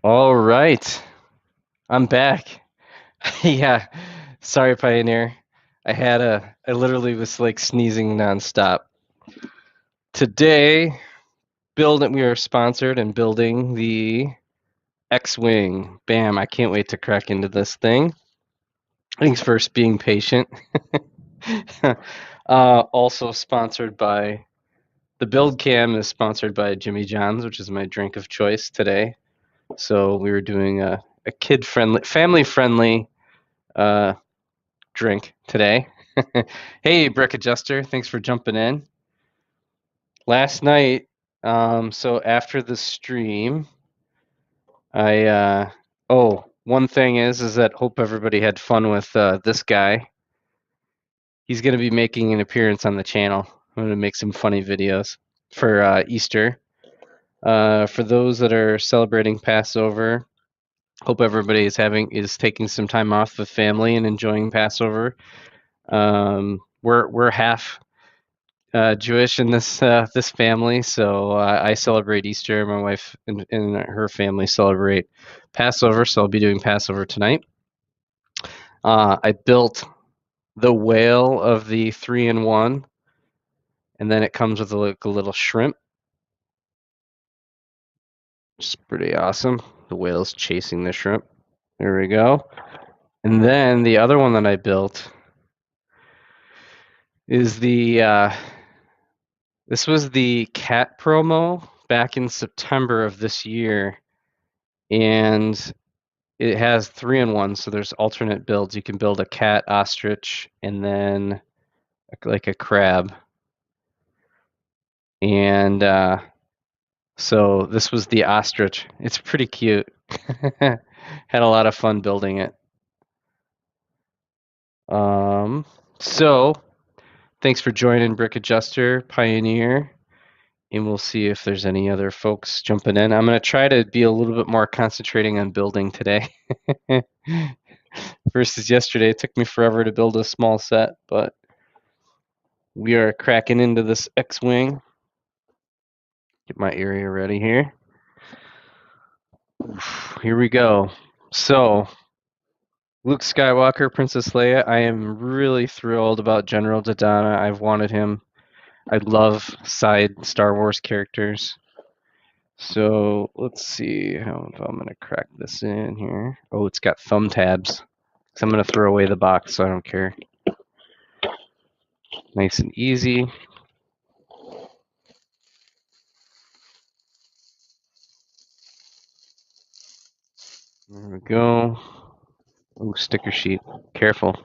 All right, I'm back. Yeah, sorry, Pioneer. I literally was like sneezing nonstop. Today, we are sponsored and building the X-Wing. Bam, I can't wait to crack into this thing. Thanks for being patient. Also sponsored by, the build cam is sponsored by Jimmy John's, which is my drink of choice today. So we were doing a kid-friendly, family-friendly drink today. Hey, Brick Adjuster, thanks for jumping in. Last night, so after the stream, one thing is that hope everybody had fun with this guy. He's going to be making an appearance on the channel. I'm going to make some funny videos for Easter. For those that are celebrating Passover, hope everybody is taking some time off with family and enjoying Passover. We're half Jewish in this family, so I celebrate Easter. My wife and her family celebrate Passover, so I'll be doing Passover tonight. I built the whale of the 3-in-1, and then it comes with a little shrimp. It's pretty awesome. The whale's chasing the shrimp. There we go. And then the other one that I built is this was the cat promo back in September of this year, and it has 3-in-1, so there's alternate builds. You can build a cat, ostrich, and then like a crab. And so this was the ostrich. It's pretty cute. Had a lot of fun building it. So thanks for joining, Brick Adjuster, Pioneer, and we'll see if there's any other folks jumping in. I'm going to try to be a little bit more concentrating on building today. Versus yesterday, it took me forever to build a small set, but we are cracking into this X-Wing. Get my area ready here. Here we go. So, Luke Skywalker, Princess Leia. I am really thrilled about General Dodonna. I've wanted him. I love side Star Wars characters. So let's see how if I'm gonna crack this in here. Oh, it's got thumb tabs. So I'm gonna throw away the box, so I don't care. Nice and easy. There we go. Oh, sticker sheet. Careful.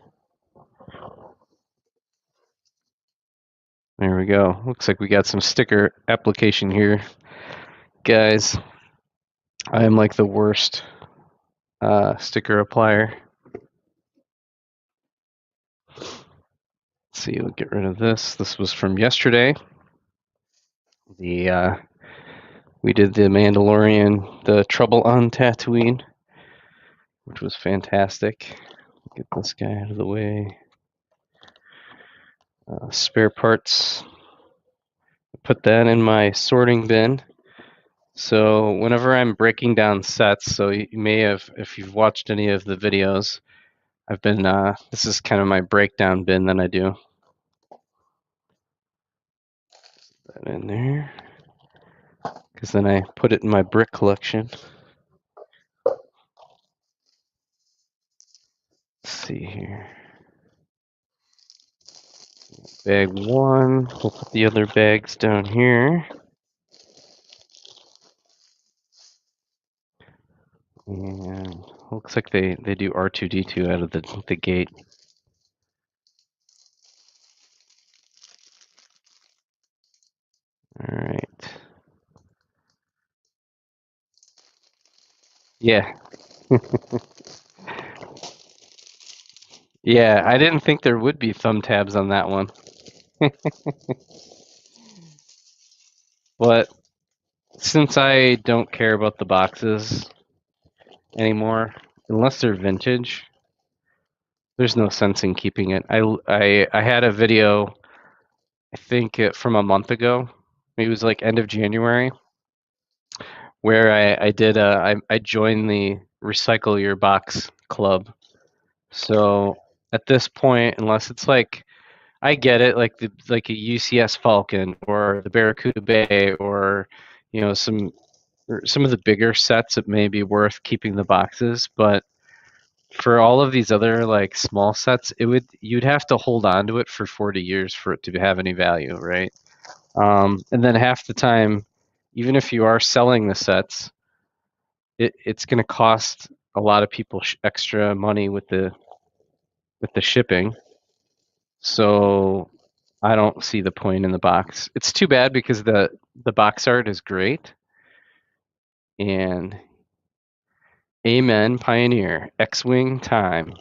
There we go. Looks like we got some sticker application here. Guys, I am like the worst sticker applier. Let's see, we'll get rid of this. This was from yesterday. We did the Mandalorian, the Trouble on Tatooine, which was fantastic. Get this guy out of the way. Spare parts. Put that in my sorting bin. So whenever I'm breaking down sets, so you may have, if you've watched any of the videos, I've been, this is kind of my breakdown bin that I do. Put that in there, because then I put it in my brick collection. Let's see here. Bag 1, we'll put the other bags down here. And looks like they do R2-D2 out of the gate. All right. Yeah. Yeah, I didn't think there would be thumb tabs on that one. But since I don't care about the boxes anymore, unless they're vintage, there's no sense in keeping it. I had a video, I think from a month ago. It was like end of January, where I joined the Recycle Your Box Club. So at this point, unless it's like I get it, like a UCS Falcon or the Barracuda Bay or some of the bigger sets, it may be worth keeping the boxes, but for all of these other like small sets, you'd have to hold on to it for 40 years for it to have any value, right? And then half the time, even if you are selling the sets, it's going to cost a lot of people extra money with the shipping. So I don't see the point in the box. It's too bad because the box art is great. And amen, Pioneer. X-Wing time.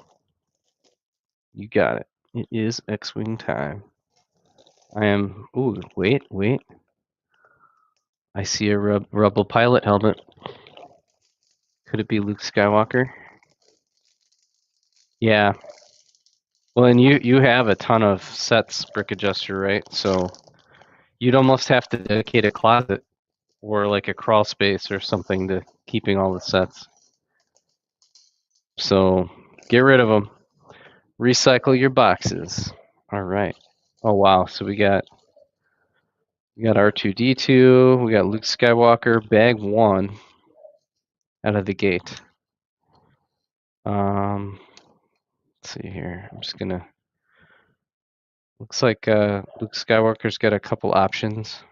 You got it. It is X-Wing time. I am. Ooh, wait. I see a Rebel pilot helmet. Could it be Luke Skywalker? Yeah. Well, and you have a ton of sets, Brick Adjuster, right? So you'd almost have to dedicate a closet or like a crawl space or something to keeping all the sets. So get rid of them. Recycle your boxes. All right. Oh wow. So we got R2D2. We got Luke Skywalker. Bag 1 out of the gate. Let's see here. I'm just gonna. Looks like Luke Skywalker's got a couple options.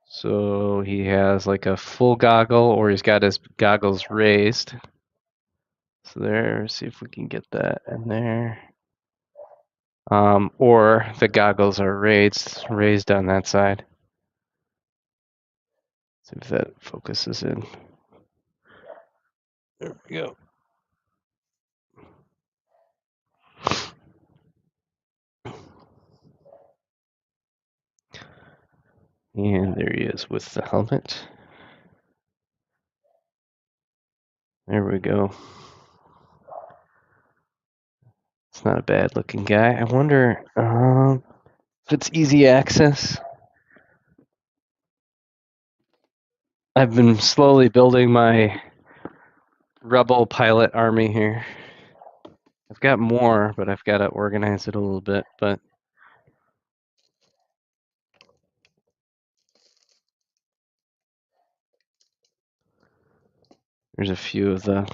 So he has like a full goggle, or he's got his goggles raised. So there, see if we can get that in there. Or the goggles are raised on that side. See if that focuses in. There we go. And there he is with the helmet. There we go. It's not a bad looking guy. I wonder if it's easy access. I've been slowly building my Rebel pilot army here. I've got more, but I've got to organize it a little bit. But there's a few of the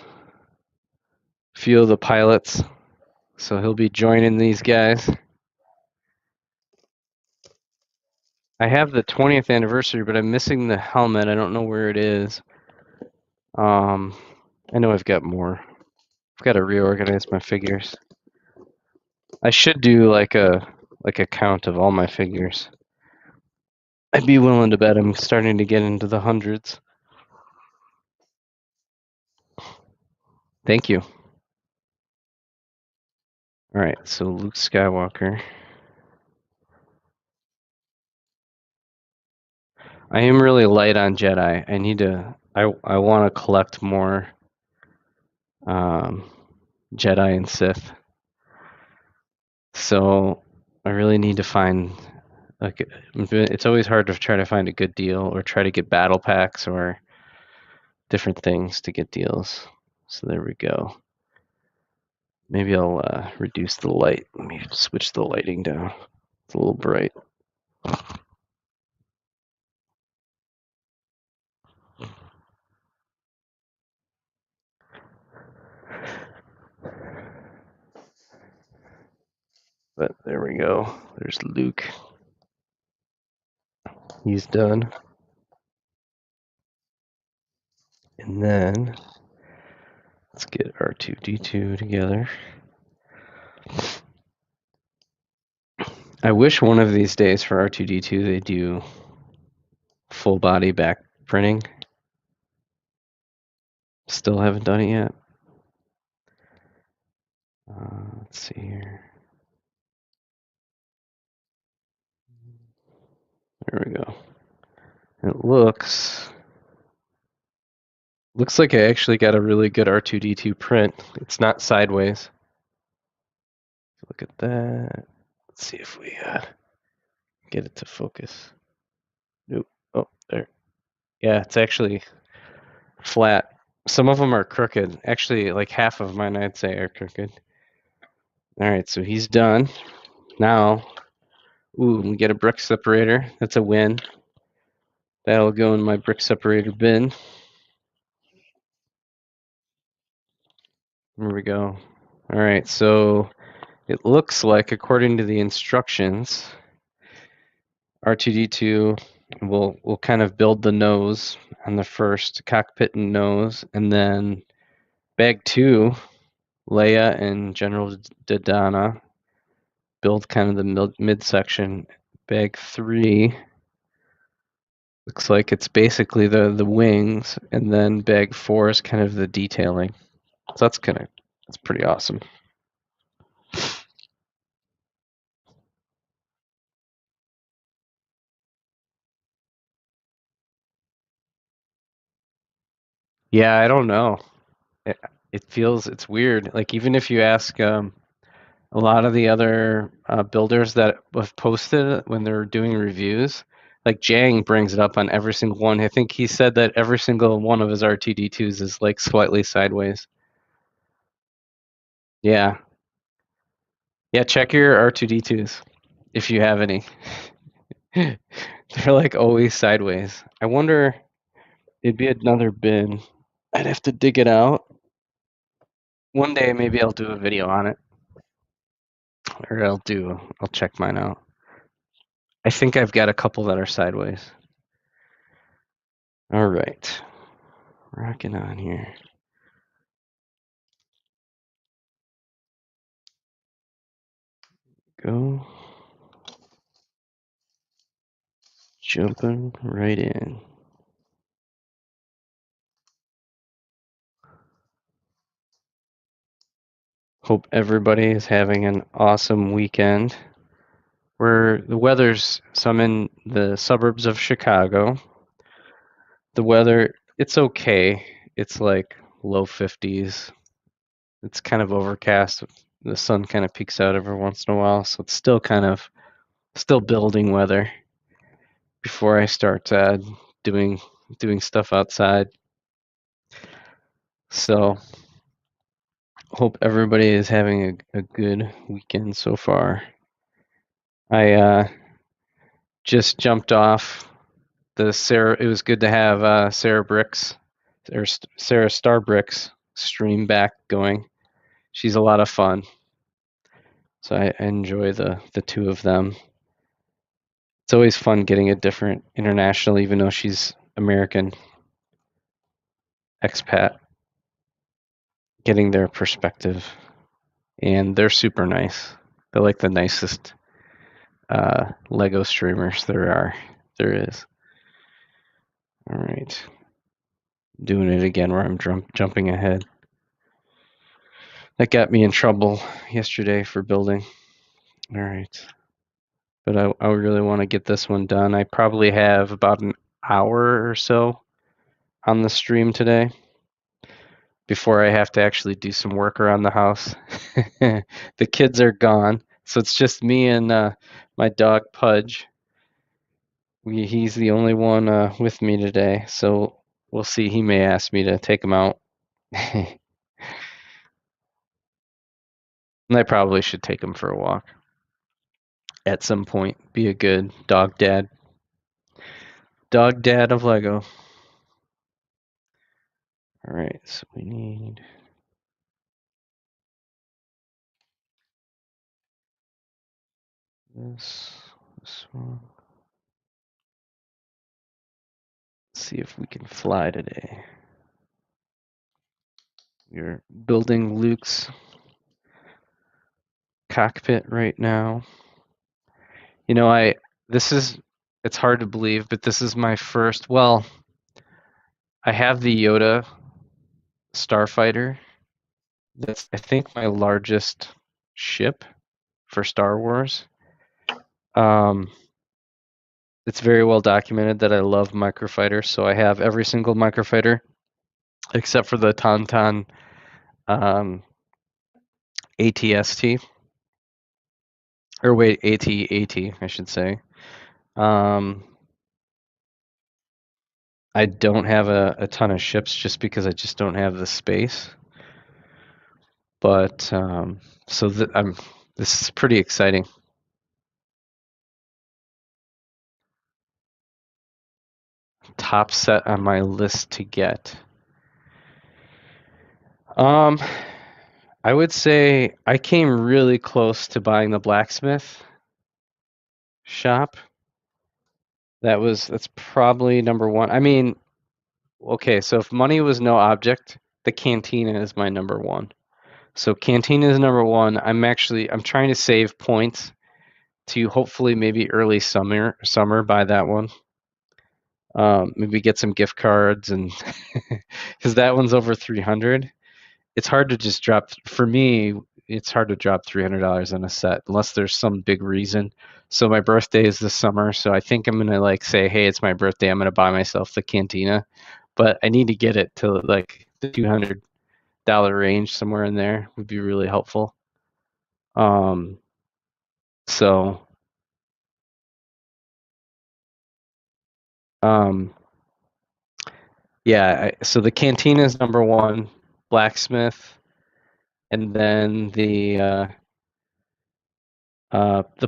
pilots, so he'll be joining these guys. I have the 20th anniversary, but I'm missing the helmet. I don't know where it is. I know I've got more. I've got to reorganize my figures. I should do like a count of all my figures. I'd be willing to bet I'm starting to get into the hundreds. Thank you. All right, so Luke Skywalker. I am really light on Jedi. I need to. I want to collect more Jedi and Sith. So I really need to find. Like, it's always hard to try to find a good deal or try to get battle packs or different things to get deals. So there we go. Maybe I'll reduce the light. Let me switch the lighting down. It's a little bright. But there we go. There's Luke. He's done. And then let's get R2D2 together. I wish one of these days for R2D2 they do full body back printing. Still haven't done it yet. Let's see here. There we go. It looks like I actually got a really good R2D2 print. It's not sideways. Look at that. Let's see if we get it to focus. Nope. Oh, there. Yeah, it's actually flat. Some of them are crooked. Actually, like half of mine, I'd say, are crooked. All right, so he's done. Now, ooh, we get a brick separator. That's a win. That'll go in my brick separator bin. There we go. All right, so it looks like, according to the instructions, R2D2 will kind of build the nose on the first cockpit and nose, and then bag 2, Leia and General Dodonna build kind of the midsection. Bag 3 looks like it's basically the wings, and then bag 4 is kind of the detailing. So that's pretty awesome. Yeah, I don't know. It, it's weird. Like even if you ask a lot of the other builders that have posted it when they're doing reviews, like Jang brings it up on every single one. I think he said that every single one of his R2D2s is like slightly sideways. Yeah. Yeah, check your R2D2s if you have any. They're like always sideways. I wonder, it'd be another bin. I'd have to dig it out. One day maybe I'll do a video on it. Or I'll check mine out. I think I've got a couple that are sideways. All right. Rocking on here. Go. Jumping right in. Hope everybody is having an awesome weekend. So I'm in the suburbs of Chicago. The weather, it's okay. It's like low 50s. It's kind of overcast. The sun kind of peeks out every once in a while, so it's still building weather before I start doing doing stuff outside. So hope everybody is having a good weekend so far. I just jumped off the Sarah. It was good to have Sarah Bricks or Sarah Starbricks stream back going. She's a lot of fun. So I enjoy the two of them. It's always fun getting a different international, even though she's American expat, getting their perspective. And they're super nice. They're like the nicest Lego streamers there is. All right, doing it again where I'm jumping ahead. That got me in trouble yesterday for building. All right, but I really want to get this one done. I probably have about an hour or so on the stream today before I have to actually do some work around the house. The kids are gone, so it's just me and my dog Pudge. He's the only one with me today, so we'll see. He may ask me to take him out. And I probably should take him for a walk at some point. Be a good dog dad. Dog dad of Lego. All right, so we need this one. Let's see if we can fly today. We're building Luke's cockpit right now. You know, it's hard to believe, but this is my first, well, I have the Yoda Starfighter. That's, I think, my largest ship for Star Wars. It's very well documented that I love microfighters, so I have every single microfighter except for the Tauntaun ATST, or wait, AT-AT, I should say. I don't have a ton of ships just because I just don't have the space. But so this is pretty exciting. Top set on my list to get. Um, I would say I came really close to buying the blacksmith shop. That's probably number one. I mean, okay, so if money was no object, the cantina is my number one. So cantina is number one. I'm trying to save points to hopefully maybe early summer buy that one. Maybe get some gift cards and because that one's over 300. It's hard to just drop for me. It's hard to drop $300 on a set unless there's some big reason. So my birthday is this summer, so I think I'm gonna like say, hey, it's my birthday. I'm gonna buy myself the cantina, but I need to get it to like the $200 range somewhere in there would be really helpful. Um, so um, yeah, so the cantina is number one, blacksmith, and then the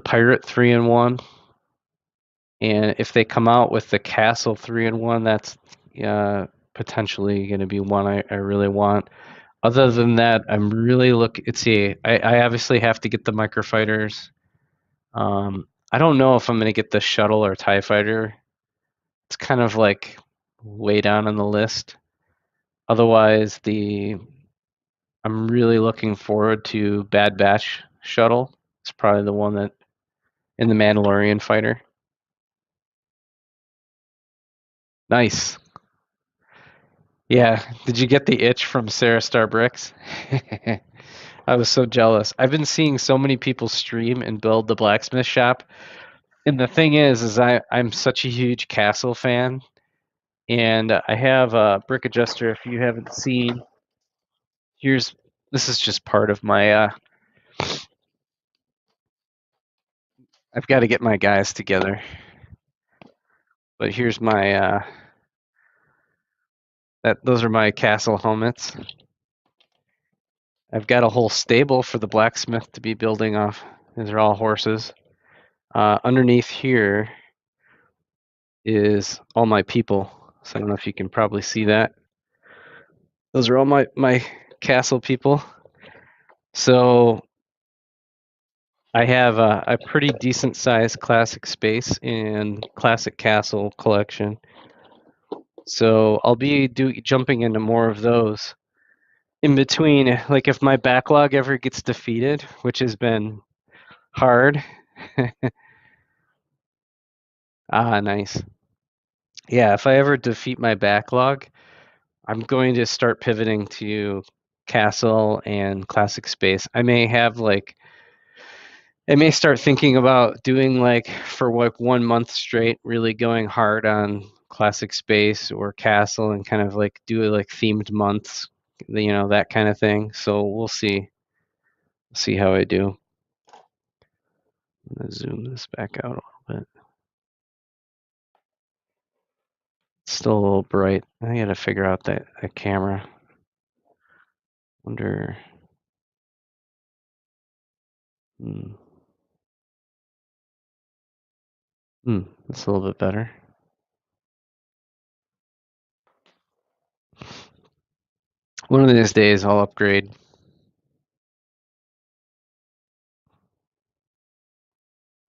pirate 3-in-1. And if they come out with the castle 3-in-1, that's potentially going to be one I really want. Other than that, I'm really looking. Let's see. I obviously have to get the microfighters. I don't know if I'm going to get the shuttle or TIE fighter. It's kind of like way down on the list. Otherwise, I'm really looking forward to Bad Batch shuttle. It's probably the one that in the Mandalorian fighter. Nice. Yeah. Did you get the itch from Sarah Star Bricks? I was so jealous. I've been seeing so many people stream and build the blacksmith shop. And the thing is I'm such a huge Castle fan. And I have a brick adjuster. If you haven't seen, here's this is just part of my I've got to get my guys together. But here's my those are my castle helmets. I've got a whole stable for the blacksmith to be building off. These are all horses. Underneath here is all my people. So I don't know if you can probably see that. Those are all my castle people. So I have a pretty decent sized classic space and classic castle collection. So I'll be jumping into more of those in between. Like if my backlog ever gets defeated, which has been hard. Nice. Yeah, if I ever defeat my backlog, I'm going to start pivoting to castle and classic space. I may start thinking about doing like for like 1 month straight, really going hard on classic space or castle and kind of like do like themed months, that kind of thing. So we'll see how I do. I'm gonna zoom this back out a little bit. It's still a little bright. I gotta figure out that camera. Wonder. Hmm. That's a little bit better. One of these days I'll upgrade.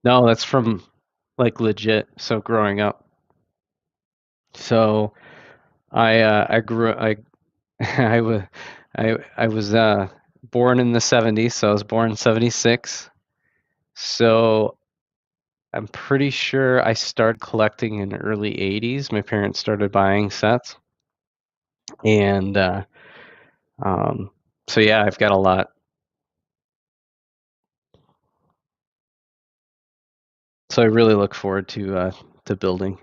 No, that's from like legit. So growing up. So I grew I I was I was born in the 70s, so I was born in 76. So I'm pretty sure I started collecting in the early 80s. My parents started buying sets. And so yeah, I've got a lot. So I really look forward to building,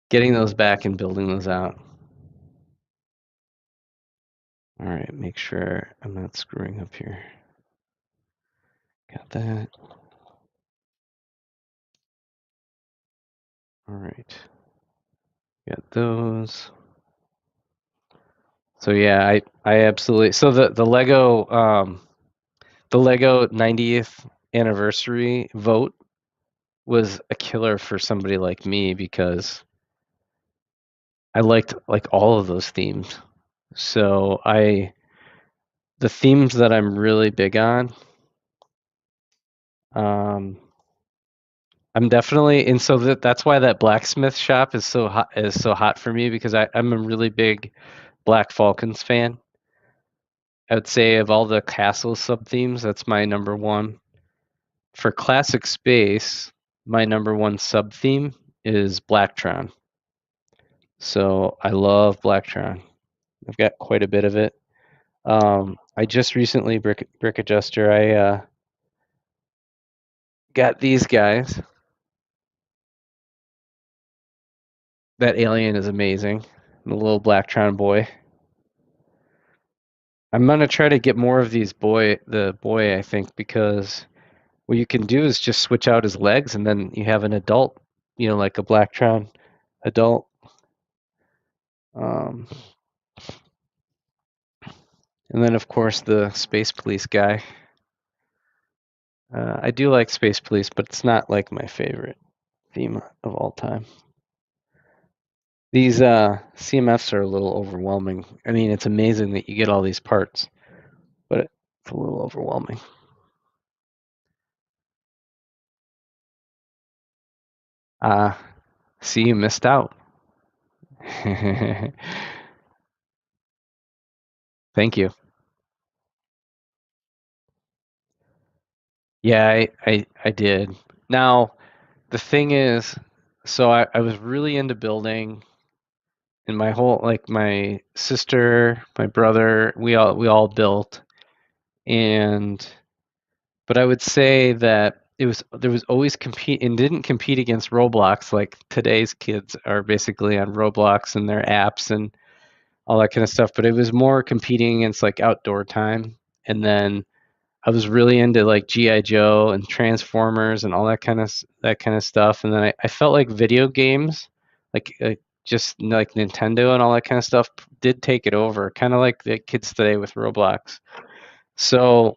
getting those back and building those out. All right, make sure I'm not screwing up here. Got that. All right. Got those. So yeah, I absolutely so the Lego 90th anniversary vote was a killer for somebody like me because I liked like all of those themes. So the themes that I'm really big on, um, I'm definitely and so that's why that blacksmith shop is so hot for me because I'm a really big Black Falcons fan. I would say of all the castle sub themes, that's my number one. For classic space, my number one sub theme is Blacktron. So I love Blacktron. I've got quite a bit of it. I just recently brick adjuster. I got these guys. That alien is amazing. The little Blacktron boy. I'm gonna try to get more of the boy, I think, because what you can do is just switch out his legs, and then you have an adult, like a Blacktron adult. Um, and then of course the Space Police guy. I do like Space Police, but it's not like my favorite theme of all time. These CMFs are a little overwhelming. I mean, it's amazing that you get all these parts, but it's a little overwhelming. See, you missed out. Thank you. Yeah, I did. Now, the thing is, so I was really into building, and my whole like my sister, my brother, we all built, and but I would say that there was always compete and didn't compete against Roblox like today's kids are basically on Roblox and their apps and all that kind of stuff. But it was more competing against like outdoor time. And then I was really into like GI Joe and Transformers and all that kind of stuff. And then I felt like video games, just like Nintendo and all that kind of stuff, did take it over, kind of like the kids today with Roblox. So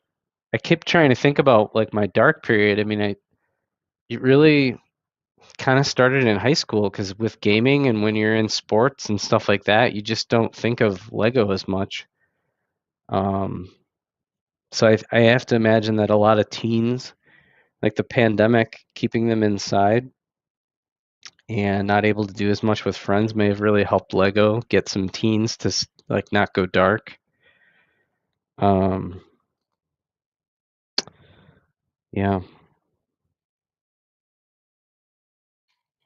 I kept trying to think about like my dark period. I mean, it really kind of started in high school because with gaming and when you're in sports and stuff like that, you just don't think of Lego as much. Um, so I have to imagine that a lot of teens, like the pandemic, keeping them inside and not able to do as much with friends may have really helped Lego get some teens to like not go dark. Um, yeah,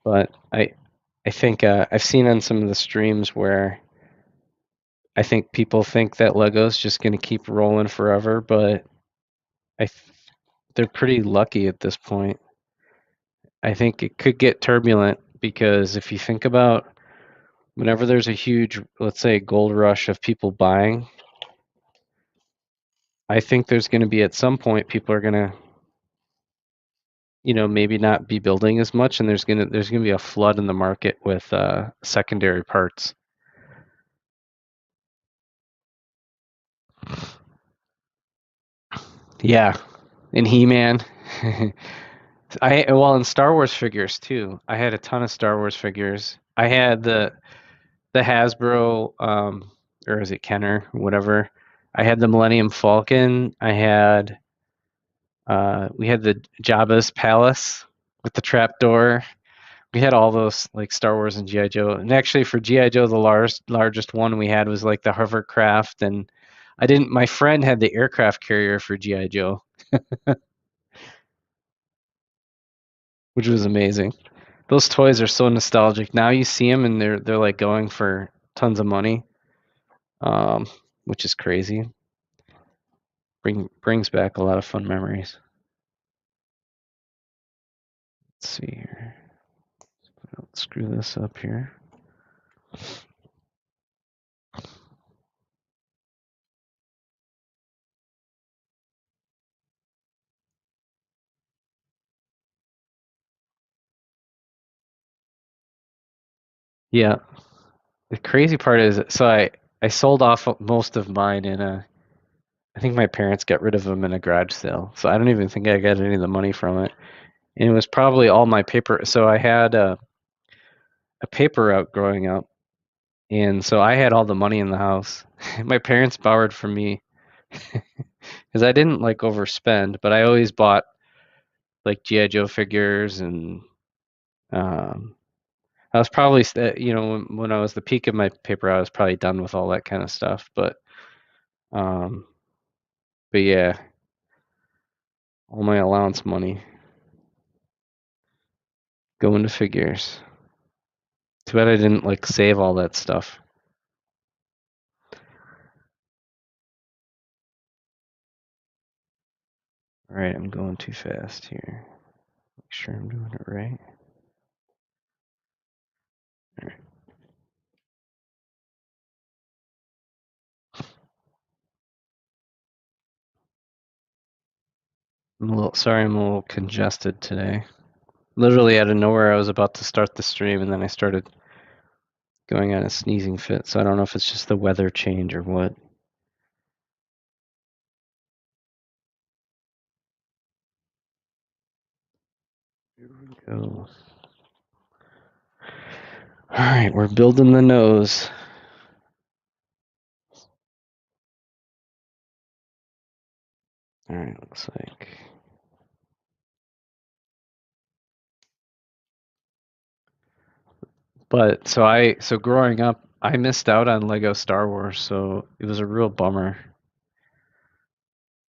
but I think I've seen on some of the streams where I think people think that Lego's just going to keep rolling forever, but I th- they're pretty lucky at this point. I think it could get turbulent because if you think about whenever there's a huge, let's say, gold rush of people buying, I think there's going to be at some point people are going to, maybe not be building as much, and there's gonna be a flood in the market with secondary parts. Yeah, and He-Man. Well, in Star Wars figures too. I had a ton of Star Wars figures. I had the Hasbro, or is it Kenner, whatever. I had the Millennium Falcon. We had the Jabba's Palace with the trapdoor. We had all those like Star Wars and GI Joe. And actually, for GI Joe, the largest one we had was like the hovercraft. And I didn't. My friend had the aircraft carrier for GI Joe, which was amazing. Those toys are so nostalgic. Now you see them and they're like going for tons of money, um, which is crazy. Brings back a lot of fun memories. Let's see here. Let's screw this up here. Yeah. the crazy part is, so I sold off most of mine in a. I think my parents got rid of them in a garage sale, so I don't even think I got any of the money from it. And it was probably all my paper. So I had a paper route growing up, and so I had all the money in the house. My parents borrowed from me because I didn't like overspend, but I always bought like GI Joe figures, and um, I was probably when I was the peak of my paper, I was probably done with all that kind of stuff. Um, but yeah, all my allowance money going to figures. Too bad I didn't like save all that stuff. All right, I'm going too fast here. Make sure I'm doing it right. All right. I'm a little congested today. Literally out of nowhere, I was about to start the stream, and then I started going on a sneezing fit. So I don't know if it's just the weather change or what. Here we go. All right, we're building the nose. All right, looks like. But so growing up, I missed out on Lego Star Wars, so it was a real bummer.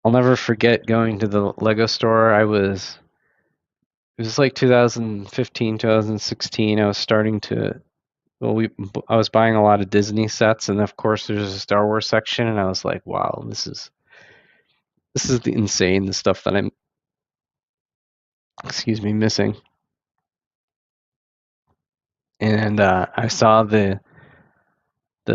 I'll never forget going to the Lego store. It was like 2015, 2016. I was starting to I was buying a lot of Disney sets, and of course there's a Star Wars section, and I was like, wow, this is the insane, the stuff that I'm missing. And I saw the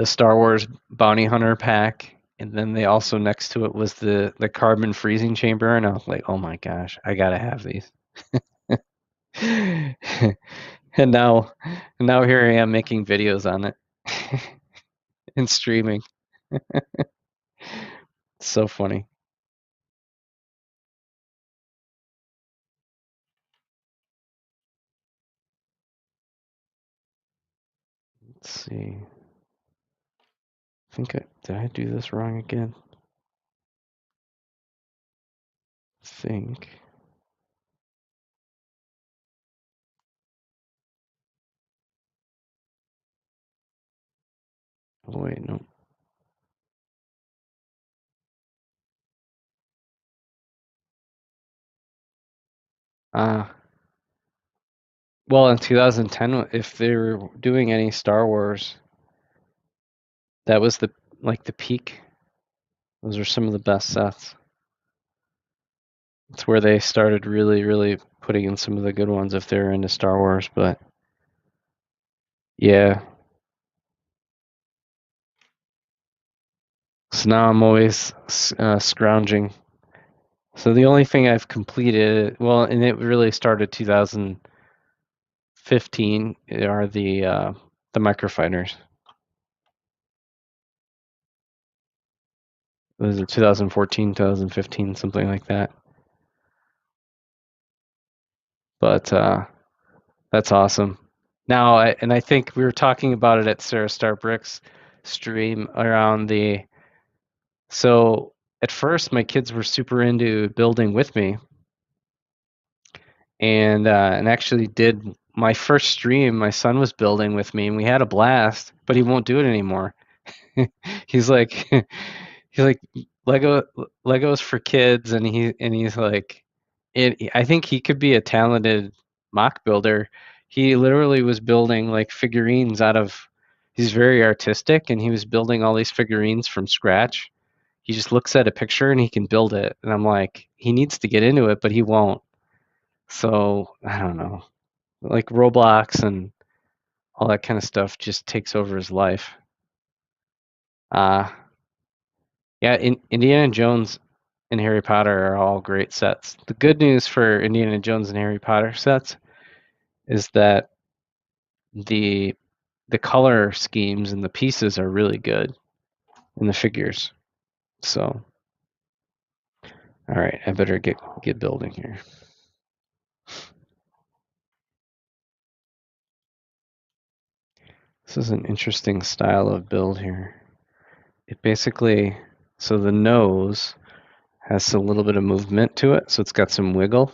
Star Wars Bounty Hunter pack, and then they also next to it was the carbon freezing chamber, and I was like, oh my gosh, I gotta have these. and now and now here I am making videos on it and streaming. It's so funny. Let's see. Did I do this wrong again? Think. Oh wait, no. Well, in 2010, if they were doing any Star Wars, that was the peak. Those are some of the best sets. It's where they started really, really putting in some of the good ones if they're into Star Wars. But yeah, so now I'm always scrounging. So the only thing I've completed, well, and it really started 2015, are the microfighters. Was it 2014, 2015, something like that? But that's awesome. Now, I think we were talking about it at Sarah Star Bricks stream around the. So at first, my kids were super into building with me, and actually did my first stream. My son was building with me, and we had a blast. But he won't do it anymore. He's like, he's like Lego Legos for kids, and he's like, I think he could be a talented mock builder. He literally was building like figurines out of. He's very artistic, and he was building all these figurines from scratch. He just looks at a picture and he can build it, and I'm like, he needs to get into it, but he won't. So I don't know, like Roblox and all that kind of stuff just takes over his life. Uh, yeah, Indiana Jones and Harry Potter are all great sets. The good news for Indiana Jones and Harry Potter sets is that the the color schemes and the pieces are really good in the figures. So, all right, I better get building here. This is an interesting style of build here. It basically, so the nose has a little bit of movement to it, so it's got some wiggle.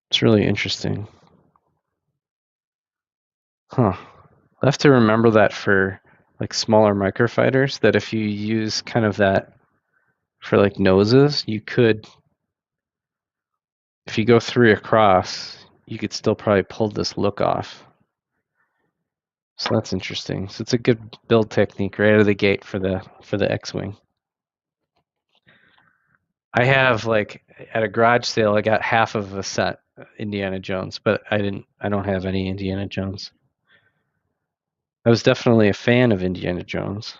It's really interesting. Huh. I have to remember that for like smaller microfighters, that if you use kind of that for like noses, you could, if you go 3 across, you could still probably pull this look off. So that's interesting. So it's a good build technique right out of the gate for the X-Wing. I have like at a garage sale, I got half of a set Indiana Jones, but I don't have any Indiana Jones. I was definitely a fan of Indiana Jones,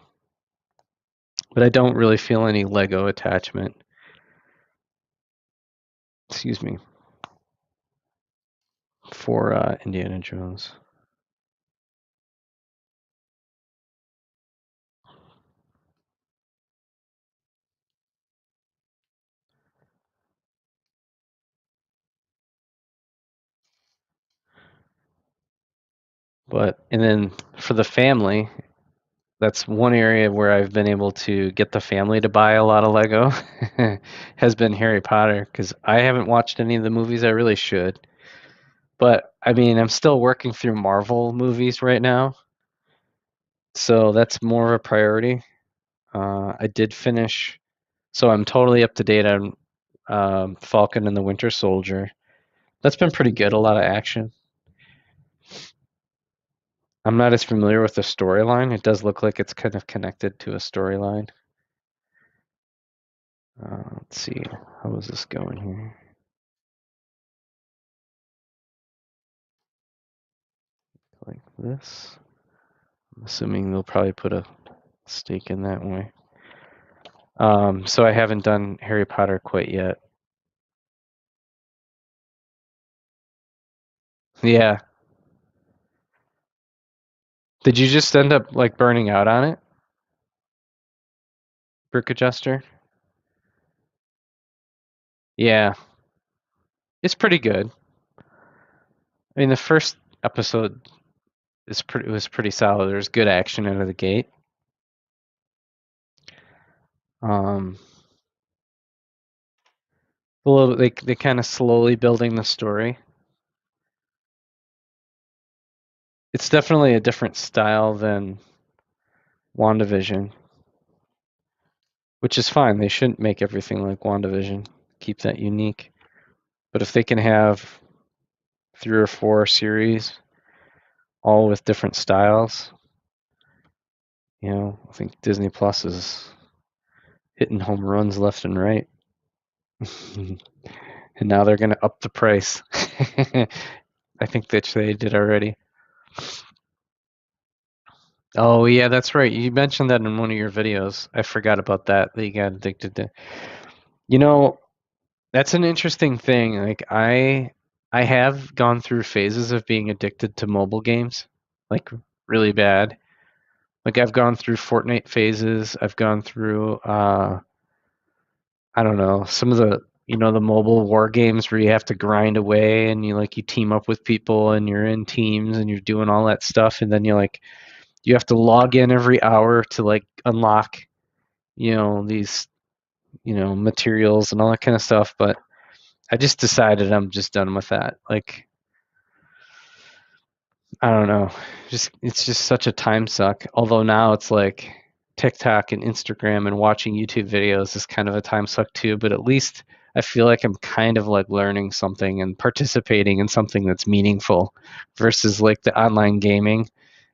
but I don't really feel any Lego attachment. Excuse me, for Indiana Jones. And then for the family, that's one area where I've been able to get the family to buy a lot of Lego has been Harry Potter, because I haven't watched any of the movies. I really should. But I mean, I'm still working through Marvel movies right now, so that's more of a priority. I did finish, so I'm totally up to date on Falcon and the Winter Soldier. That's been pretty good, a lot of action. I'm not as familiar with the storyline. It does look like it's kind of connected to a storyline. Let's see, how is this going here? Like this. I'm assuming they'll probably put a stake in that way. So I haven't done Harry Potter quite yet. Yeah. Did you just end up like burning out on it? Brick adjuster? Yeah. It's pretty good. I mean, the first episode was pretty solid. There's good action out of the gate. Um, a little they kind of slowly building the story. It's definitely a different style than WandaVision, which is fine. They shouldn't make everything like WandaVision. Keep that unique. But if they can have 3 or 4 series, all with different styles, I think Disney Plus is hitting home runs left and right. And now they're going to up the price. I think that they did already. Oh, yeah, that's right. You mentioned that in one of your videos. I forgot about that you got addicted to. That's an interesting thing. Like I have gone through phases of being addicted to mobile games, like really bad. Like I've gone through Fortnite phases. I've gone through I don't know, some of the mobile war games where you have to grind away and you team up with people and you're in teams and you're doing all that stuff, and then you have to log in every hour to unlock, these, materials and all that kind of stuff. But I just decided I'm just done with that. Like, I don't know. It's just such a time suck. Although now it's like TikTok and Instagram and watching YouTube videos is kind of a time suck too, but at least I feel like I'm kind of like learning something and participating in something that's meaningful versus like the online gaming.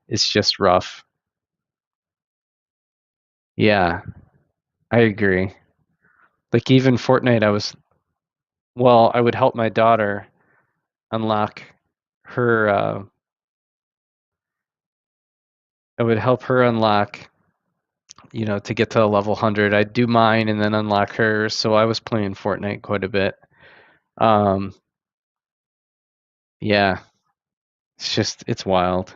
It's just rough. Yeah, I agree. Like even Fortnite, I would help my daughter unlock her, I would help her unlock, to get to level 100. I'd do mine and then unlock hers. So I was playing Fortnite quite a bit. Um, yeah, It's wild.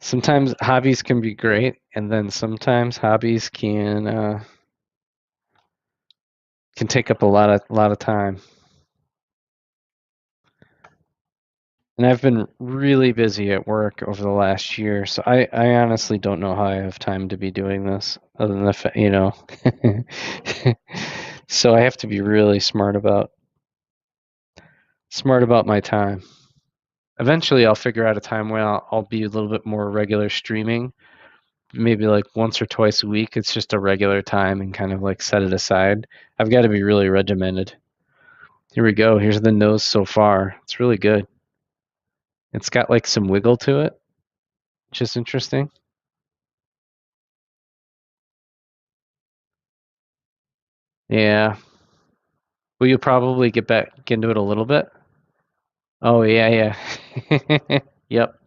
Sometimes hobbies can be great, and then sometimes hobbies can take up a lot of time. And I've been really busy at work over the last year, so I honestly don't know how I have time to be doing this, other than So I have to be really smart about my time. Eventually, I'll figure out a time when I'll be a little bit more regular streaming, maybe like once or twice a week. It's just a regular time and kind of like set it aside. I've got to be really regimented. Here we go. Here's the nose so far. It's really good. It's got like some wiggle to it, which is interesting. Yeah. Will you probably get back into it a little bit? Oh yeah, yeah. Yep.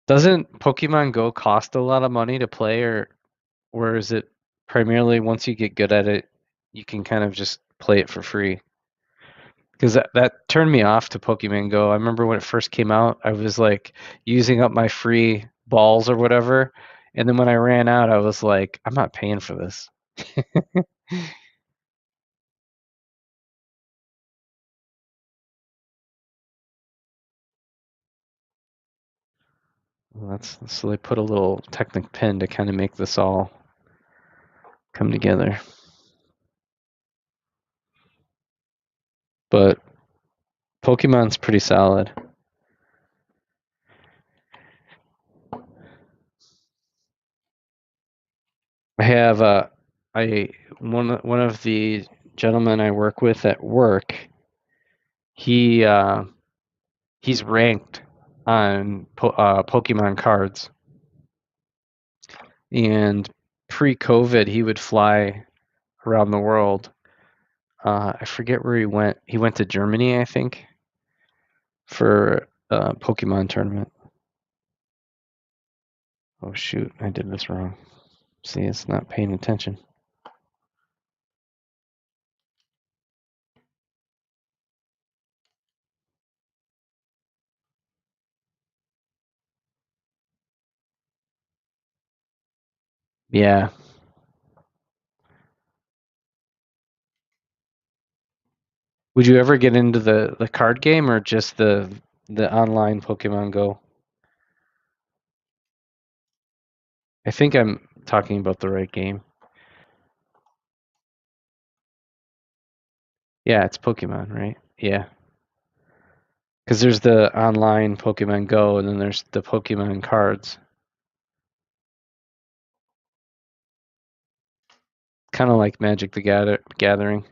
Doesn't Pokemon Go cost a lot of money to play, or is it primarily once you get good at it, you can kind of just play it for free? Because that turned me off to Pokemon Go. I remember when it first came out, I was like using up my free balls or whatever, and then when I ran out, I was like, I'm not paying for this. Well, that's so they put a little Technic pin to kind of make this all come together. But Pokemon's pretty solid. I have I one of the gentlemen I work with at work. He he's ranked on Pokemon cards, and pre-COVID he would fly around the world. I forget where he went. He went to Germany, I think, for a Pokemon tournament. Oh shoot, I did this wrong. See, it's not paying attention. Yeah. Would you ever get into the card game or just the online Pokemon Go? I think I'm talking about the right game. Yeah, it's Pokemon, right? Yeah. Because there's the online Pokemon Go and then there's the Pokemon cards. Kind of like Magic the Gathering.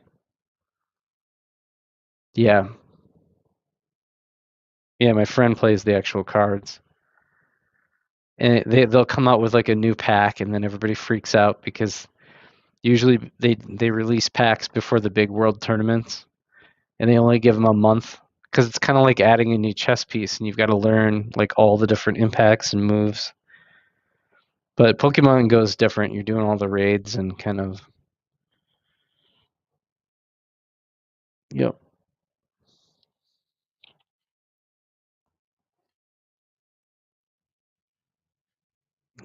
Yeah. Yeah, my friend plays the actual cards. And they'll come out with like a new pack and then everybody freaks out because usually they release packs before the big world tournaments and they only give them a month because it's kind of like adding a new chess piece and you've got to learn like all the different impacts and moves. But Pokemon Go is different. You're doing all the raids and kind of. Yep.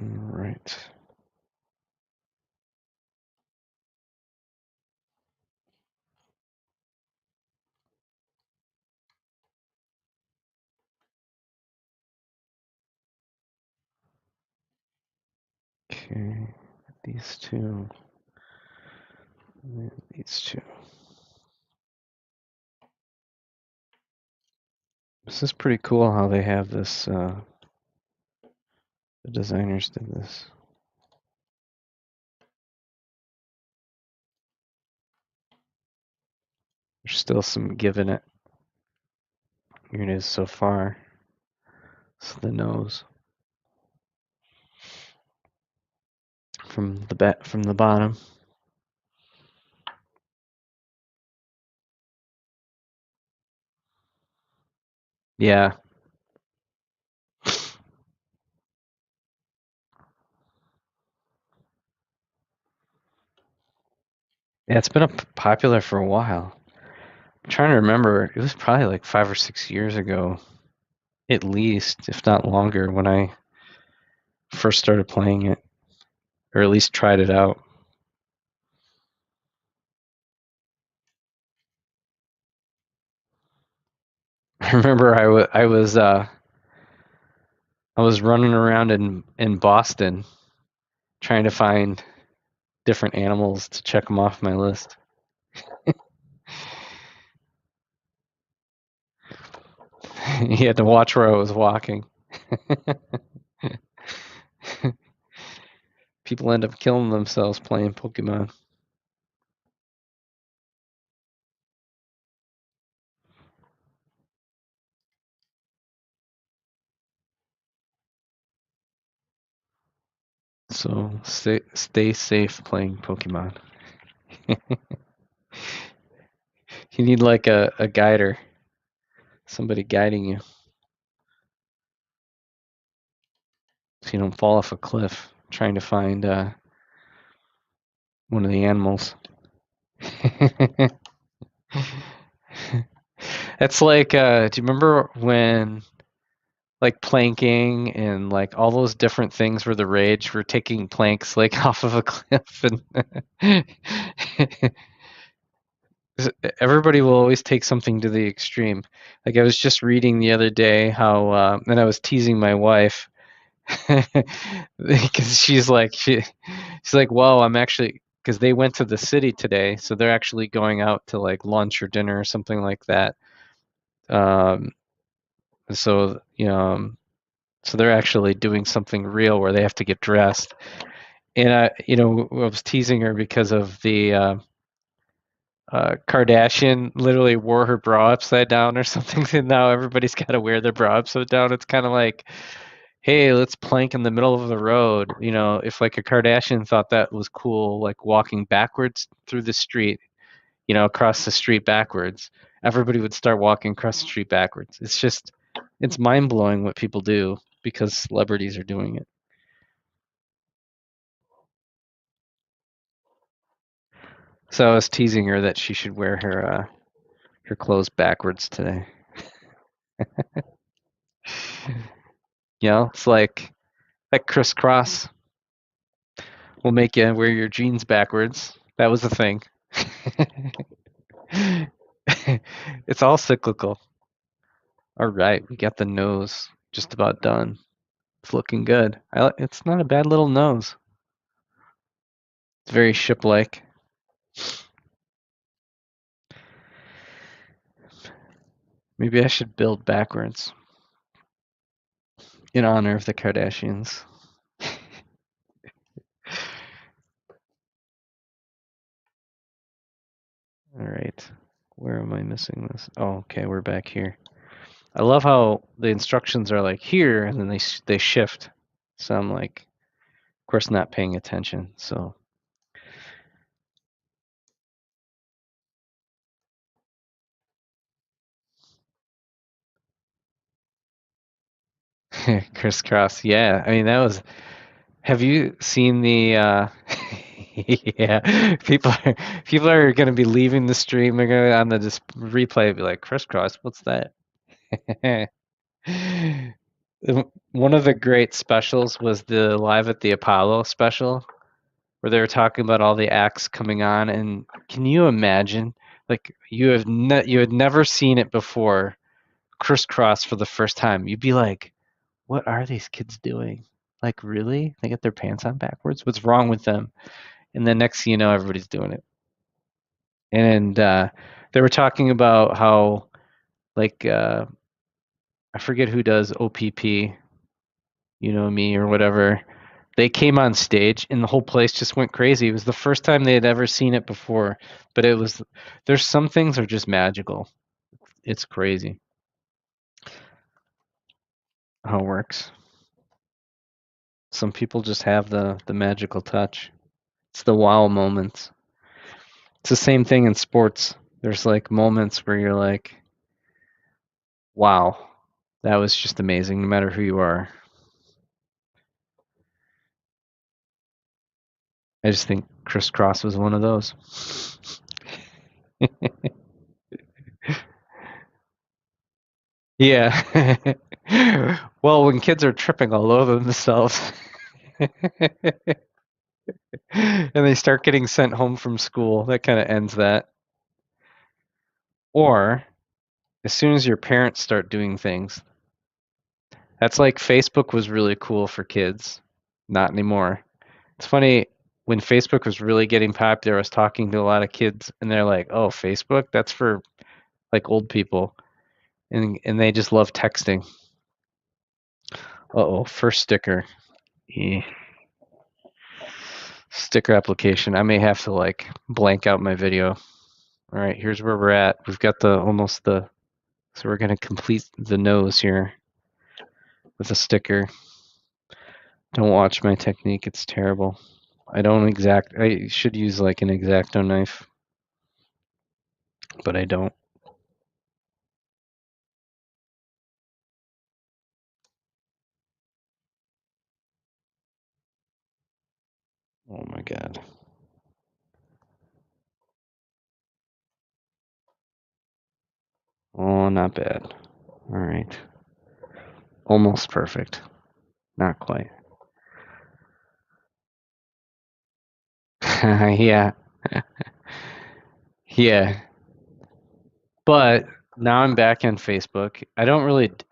All right. Okay. These two. And these two. This is pretty cool how they have this. The designers did this. There's still some give in it. Here it is so far. It's the nose from the bottom. Yeah. Yeah, it's been popular for a while. trying to remember. It was probably like 5 or 6 years ago, at least, if not longer, when I first started playing it, or at least tried it out. I remember I was running around in Boston trying to find different animals to check them off my list. You had to watch where I was walking. People end up killing themselves playing Pokemon. So stay safe playing Pokemon. You need like a guider, somebody guiding you, so you don't fall off a cliff trying to find one of the animals. That's like, do you remember when like planking and like all those different things were the rage for taking planks like off of a cliff and everybody will always take something to the extreme. Like I was just reading the other day how, and I was teasing my wife because she's like, "Whoa, I'm actually," because they went to the city today, so they're actually going out to like lunch or dinner or something like that. Um, so so they're actually doing something real where they have to get dressed. And I was teasing her because of the Kardashian literally wore her bra upside down or something, and now everybody's got to wear their bra upside down. It's kind of like, hey, let's plank in the middle of the road. If like a Kardashian thought that was cool, like walking backwards through the street, across the street backwards, everybody would start walking across the street backwards. It's mind blowing what people do because celebrities are doing it. So I was teasing her that she should wear her clothes backwards today. It's like crisscross will make you wear your jeans backwards. That was the thing. It's all cyclical. All right, we got the nose just about done. It's looking good. It's not a bad little nose. It's very ship-like. Maybe I should build backwards in honor of the Kardashians. All right. Where am I missing this? Oh, okay, we're back here. I love how the instructions are like here and then they shift. So I'm like, of course, not paying attention. So crisscross. Yeah, I mean that was. Have you seen the? Yeah, people are gonna be leaving the stream. They're gonna on the replay be like crisscross. What's that? One of the great specials was the Live at the Apollo special, where they were talking about all the acts coming on. And can you imagine, like you had never seen it before, crisscross for the first time? You'd be like, what are these kids doing? Like, really? They get their pants on backwards? What's wrong with them? And then next thing you know, everybody's doing it. And they were talking about how, like, I forget who does OPP, me or whatever. They came on stage and the whole place just went crazy. It was the first time they had ever seen it before, but there's some things are just magical. It's crazy how it works. Some people just have the magical touch. It's the wow moments. It's the same thing in sports. There's like moments where you're like, wow, that was just amazing, no matter who you are. I just think crisscross was one of those. Yeah. Well, when kids are tripping all over themselves and they start getting sent home from school, that kind of ends that. Or as soon as your parents start doing things, that's like Facebook was really cool for kids. Not anymore. It's funny when Facebook was really getting popular, I was talking to a lot of kids and they're like, "Oh, Facebook? That's for like old people." And they just love texting. Uh-oh, first sticker. Yeah. Sticker application. I may have to like blank out my video. All right, here's where we're at. We've got the almost the so we're gonna complete the nose here with a sticker. Don't watch my technique, it's terrible. I should use like an X-Acto knife, but I don't. Oh my god. Oh, not bad. All right. Almost perfect. Not quite. Yeah. Yeah. But now I'm back on Facebook. I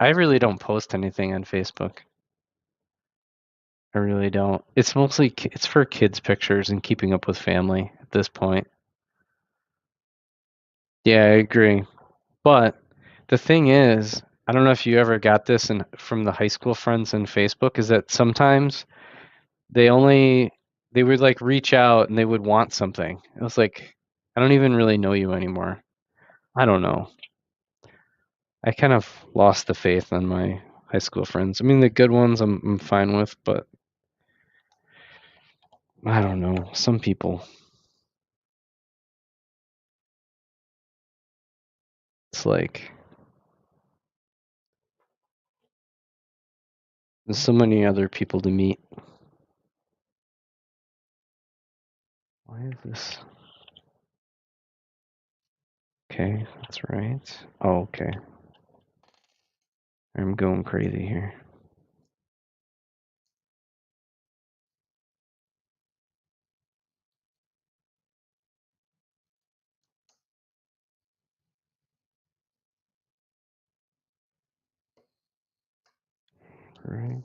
really don't post anything on Facebook. I really don't. It's mostly it's for kids' pictures and keeping up with family at this point. Yeah, I agree. But the thing is, I don't know if you ever got this from the high school friends on Facebook, is that sometimes they only they would like reach out and they would want something. It was like, I don't even really know you anymore. I don't know. I kind of lost the faith on my high school friends. I mean, the good ones I'm fine with, but I don't know. Some people, it's like there's so many other people to meet. Why is this? Okay, that's right. Oh, okay. I'm going crazy here. Right.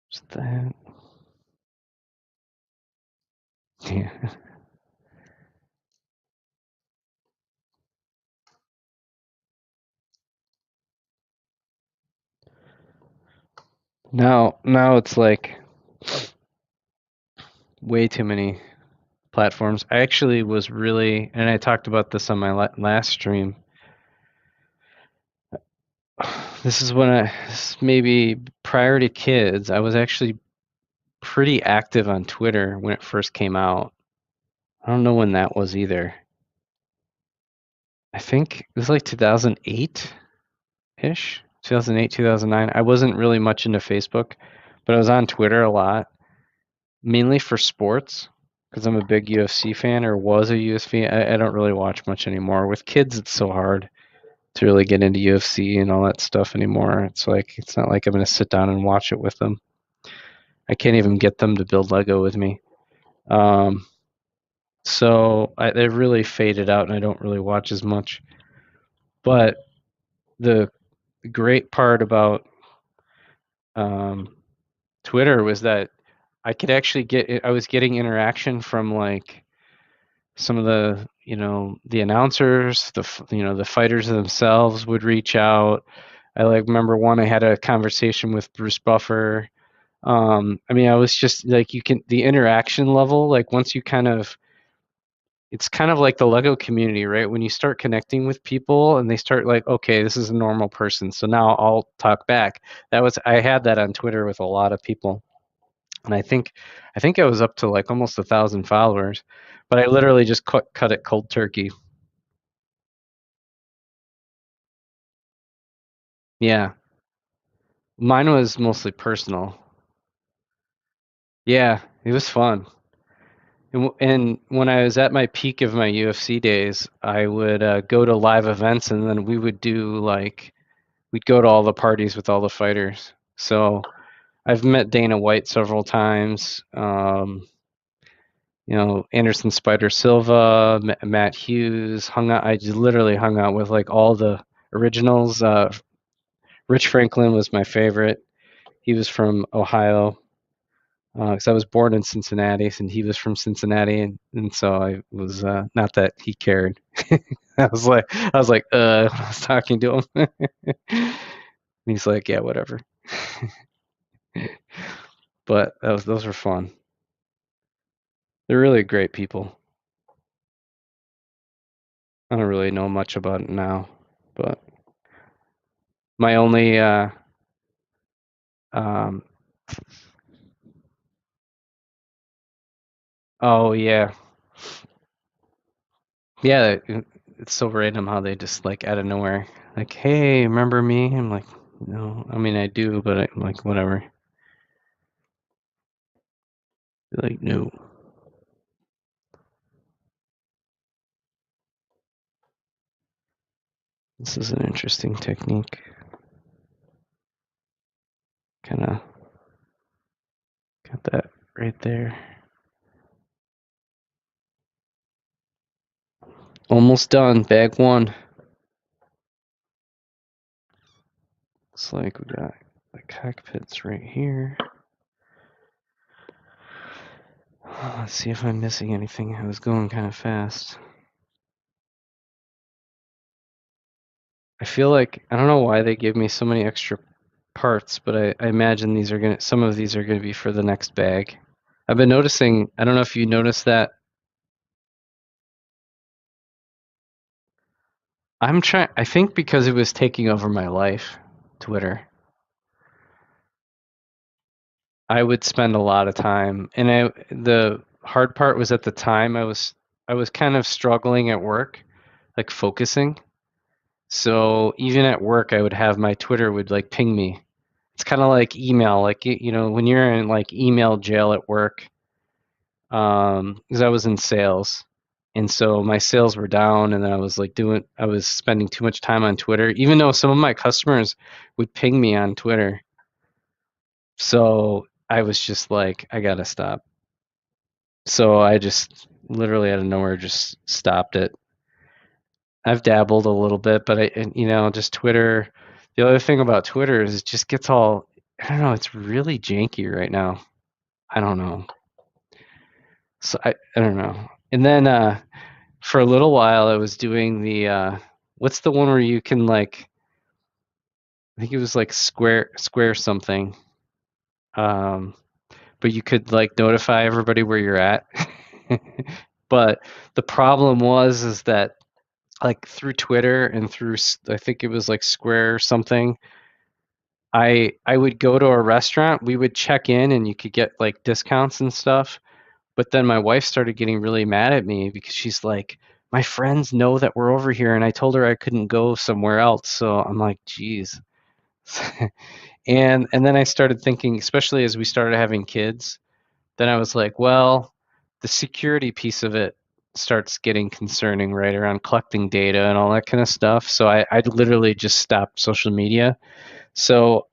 What's that? Yeah. Now it's like way too many platforms. I actually was really, and I talked about this on my last stream. This is when maybe prior to kids, I was actually pretty active on Twitter when it first came out. I don't know when that was either. I think it was like 2008-ish, 2008, 2009. I wasn't really much into Facebook, but I was on Twitter a lot, mainly for sports, because I'm a big UFC fan or was a UFC. I don't really watch much anymore. With kids, it's so hard to really get into UFC and all that stuff anymore. It's like it's not like I'm going to sit down and watch it with them. I can't even get them to build Lego with me. Um, so they really faded out, and I don't really watch as much. But the great part about um, Twitter was that I could actually I was getting interaction from like some of the, the announcers, the fighters themselves would reach out. I like remember one I had a conversation with Bruce Buffer. I mean, I was just like the interaction level, like once you it's kind of like the Lego community, right? When you start connecting with people and they start like, okay, this is a normal person, so now I'll talk back. I had that on Twitter with a lot of people, and I think I was up to like almost 1,000 followers, but I literally just cut it cold turkey. Yeah, mine was mostly personal. Yeah, it was fun. And when I was at my peak of my UFC days, I would go to live events, and then we would do like we'd go to all the parties with all the fighters. So I've met Dana White several times. Anderson Spider Silva, Matt Hughes. Hung out. I just literally hung out with like all the originals. Rich Franklin was my favorite. He was from Ohio, because I was born in Cincinnati, and he was from Cincinnati, and so I was not that he cared. I was talking to him. And he's like, yeah, whatever. But those were fun. They're really great people. I don't really know much about it now, but my only um oh yeah. Yeah, it's so random how they just like out of nowhere like, "Hey, remember me?" I'm like, "No, I mean I do, but I'm like whatever." They're like, "No." This is an interesting technique. Kind of got that right there. Almost done. Bag one. Looks like we got the cockpits right here. Let's see if I'm missing anything. I was going kind of fast. I feel like I don't know why they give me so many extra parts, but I imagine some of these are gonna be for the next bag. I've been noticing, I don't know if you noticed that. I think because it was taking over my life, Twitter, I would spend a lot of time, and the hard part was at the time I was kind of struggling at work, like focusing. So even at work, I would have my Twitter would like ping me. It's kind of like email, like when you're in like email jail at work, because I was in sales, and so my sales were down, and then I was spending too much time on Twitter, even though some of my customers would ping me on Twitter. So I was just like, I gotta stop. So I just literally out of nowhere just stopped it. I've dabbled a little bit, but just Twitter. The other thing about Twitter is it just gets all, I don't know, it's really janky right now. I don't know. So I don't know. And then for a little while I was doing the what's the one where you can like, I think it was like square something. Um but you could like notify everybody where you're at. But the problem was is that like through Twitter and through I think it was like Square or something, I would go to a restaurant, we would check in and you could get like discounts and stuff. But then my wife started getting really mad at me because she's like, my friends know that we're over here and I told her I couldn't go somewhere else. So I'm like, geez. And then I started thinking, especially as we started having kids, then I was like, well, the security piece of it starts getting concerning, right, around collecting data and all that kind of stuff. So I literally just stopped social media. So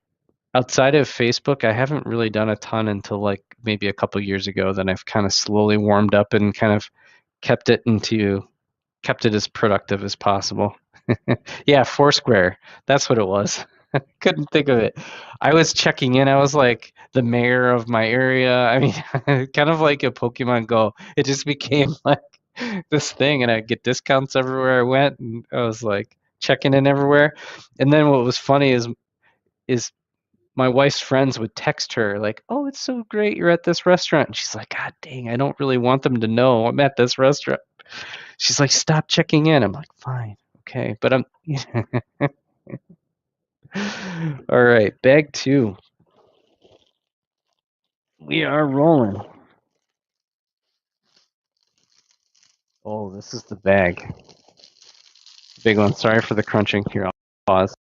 outside of Facebook, I haven't really done a ton until like maybe a couple years ago. Then I've kind of slowly warmed up and kind of kept it into kept it as productive as possible. Yeah, Foursquare. That's what it was. Couldn't think of it. I was checking in. I was like the mayor of my area. I mean, kind of like a Pokemon Go. It just became like this thing, and I get discounts everywhere I went, and I was like checking in everywhere. And then what was funny is my wife's friends would text her like, "Oh, it's so great you're at this restaurant." And she's like, "God dang, I don't really want them to know I'm at this restaurant." She's like, "Stop checking in." I'm like, "Fine, okay," but I'm all right. Bag two. We are rolling. Oh, this is the bag. Big one. Sorry for the crunching. Here, I'll pause.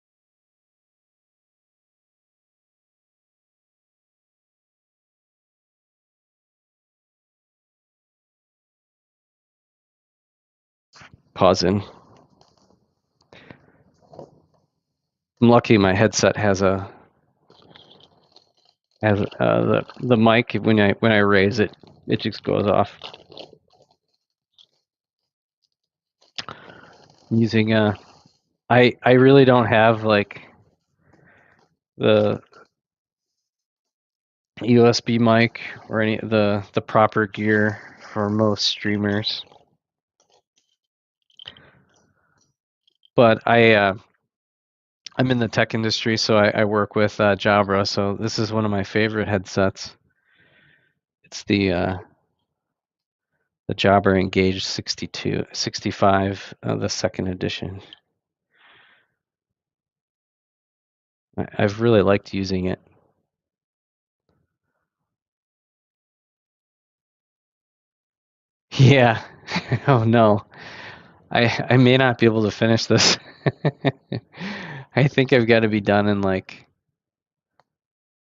pause in. I'm lucky my headset has the mic when I raise it, it just goes off. I'm using I really don't have like the USB mic or any the proper gear for most streamers. But I'm in the tech industry, so I work with Jabra. So this is one of my favorite headsets. It's the Jabra Engage 65, the second edition. I've really liked using it. Yeah. Oh no. I may not be able to finish this. I think I've got to be done in like,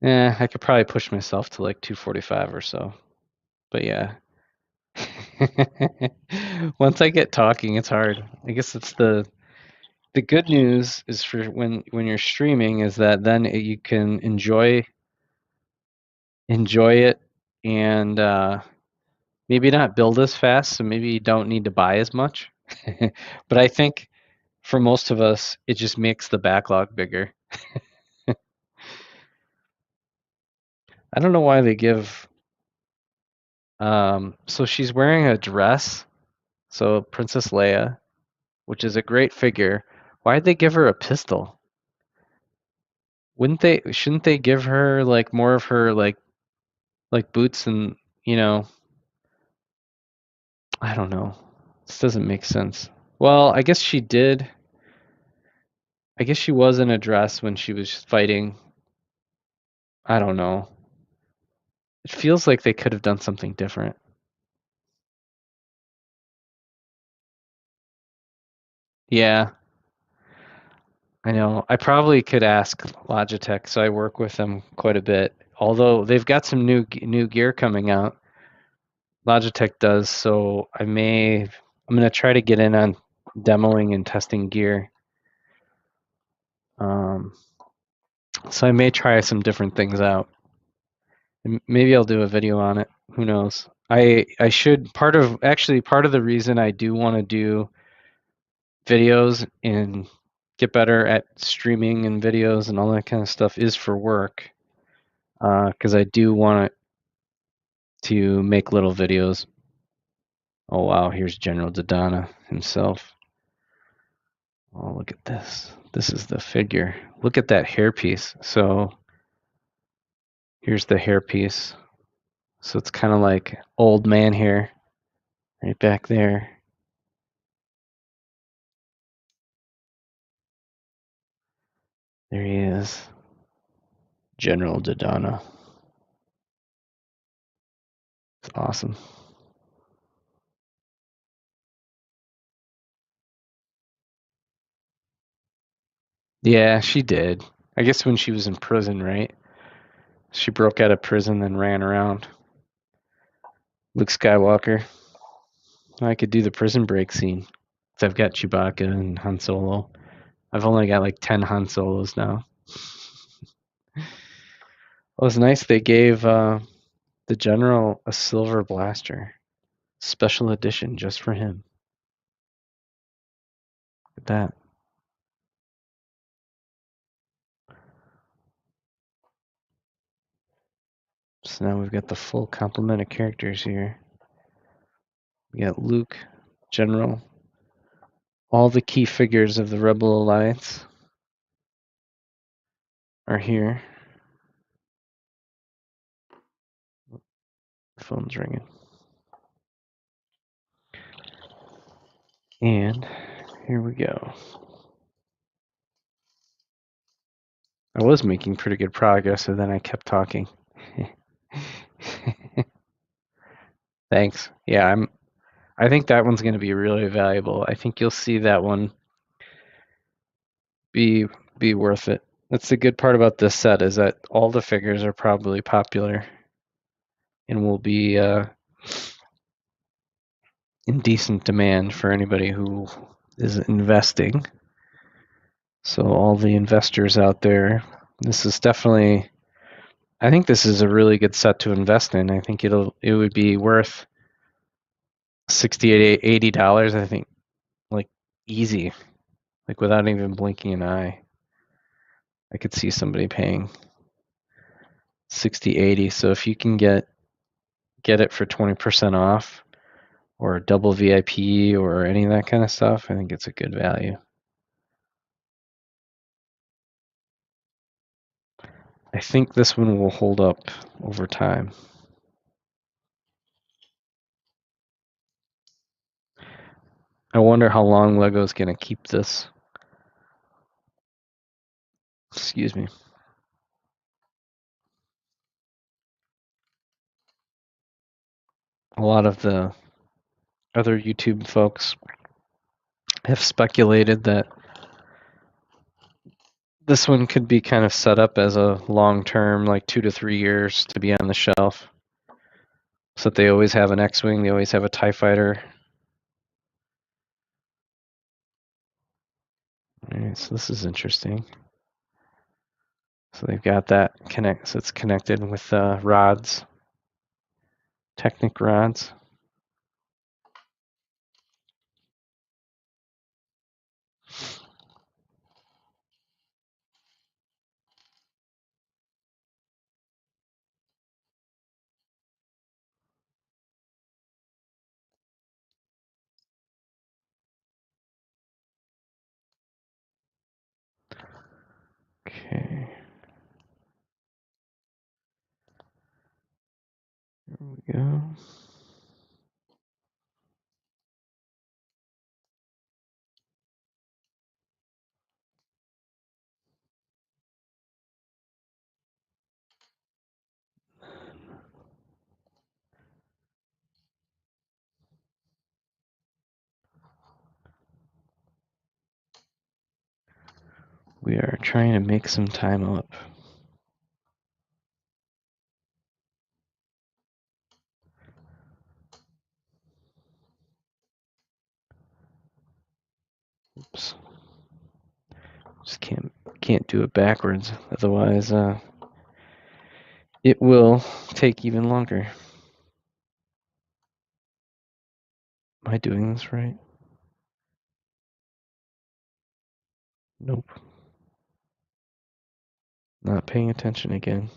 I could probably push myself to like 2:45 or so. But yeah. Once I get talking, it's hard. I guess it's the good news is for when you're streaming is that then you can enjoy it and maybe not build as fast, so maybe you don't need to buy as much. But I think for most of us, it just makes the backlog bigger. I don't know why they give. So she's wearing a dress, so Princess Leia, which is a great figure. Why'd they give her a pistol? Wouldn't they? Shouldn't they give her like more of her like boots and you know? I don't know. This doesn't make sense. Well, I guess she did. I guess she was in a dress when she was fighting. I don't know. It feels like they could have done something different. Yeah, I know. I probably could ask Logitech, so I work with them quite a bit. Although they've got some new gear coming out. Logitech does, so I'm gonna try to get in on demoing and testing gear. Um, so I may try some different things out. And maybe I'll do a video on it. Who knows? I should part of the reason I do want to do videos and get better at streaming and videos and all that kind of stuff is for work. Because I do want to make little videos. Oh wow, here's General Dodonna himself. Oh, look at this. This is the figure. Look at that hairpiece. So here's the hairpiece. So it's kind of like old man hair right back there. There he is. General Dodonna. It's awesome. Yeah, she did. I guess when she was in prison, right? She broke out of prison and ran around. Luke Skywalker. I could do the prison break scene. So I've got Chewbacca and Han Solo. I've only got like 10 Han Solos now. It was nice they gave the General a silver blaster. Special edition just for him. Look at that. So now we've got the full complement of characters here. We got Luke, General, all the key figures of the Rebel Alliance are here. The phone's ringing. And here we go. I was making pretty good progress, so then I kept talking. Thanks. Yeah, I think that one's going to be really valuable. I think you'll see that one be worth it. That's the good part about this set is that all the figures are probably popular and will be in decent demand for anybody who is investing. So all the investors out there, this is definitely, I think this is a really good set to invest in. I think it would be worth $60, $80, I think, like easy, like without even blinking an eye. I could see somebody paying 60, 80. So if you can get it for 20% off or double VIP or any of that kind of stuff, I think it's a good value. I think this one will hold up over time. I wonder how long Lego's going to keep this. Excuse me. A lot of the other YouTube folks have speculated that this one could be kind of set up as a long-term, like 2 to 3 years to be on the shelf. So that they always have an X-Wing, they always have a TIE Fighter. All right, so this is interesting. So they've got that so it's connected with rods, Technic rods. Okay. There we go. We are trying to make some time up. Oops. Just can't do it backwards, otherwise it will take even longer. Am I doing this right? Nope. Not paying attention again.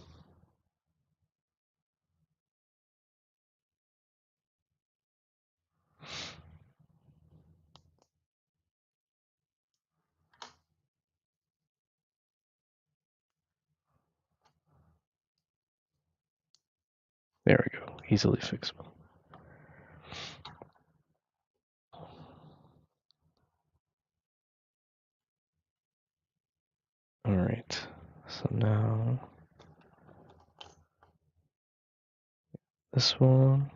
There we go. Easily fixable. All right. So now this one.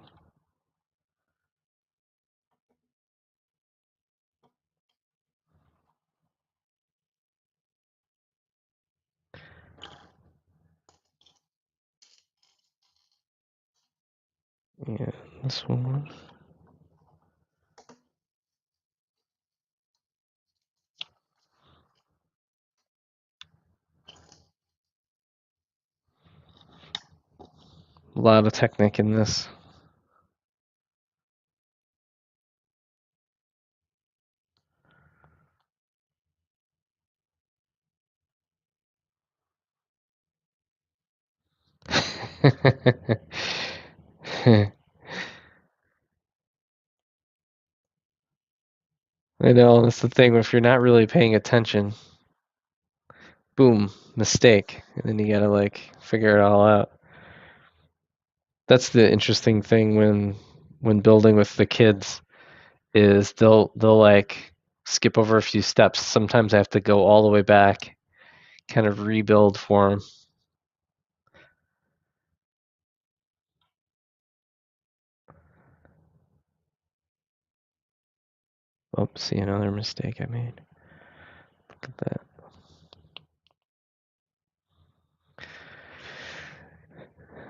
And this one. A lot of technique in this. I know, that's the thing. If you're not really paying attention, boom, mistake. And then you gotta like figure it all out. That's the interesting thing when building with the kids is they'll like skip over a few steps. Sometimes I have to go all the way back, kind of rebuild for them. Oh, see another mistake I made. Look at that.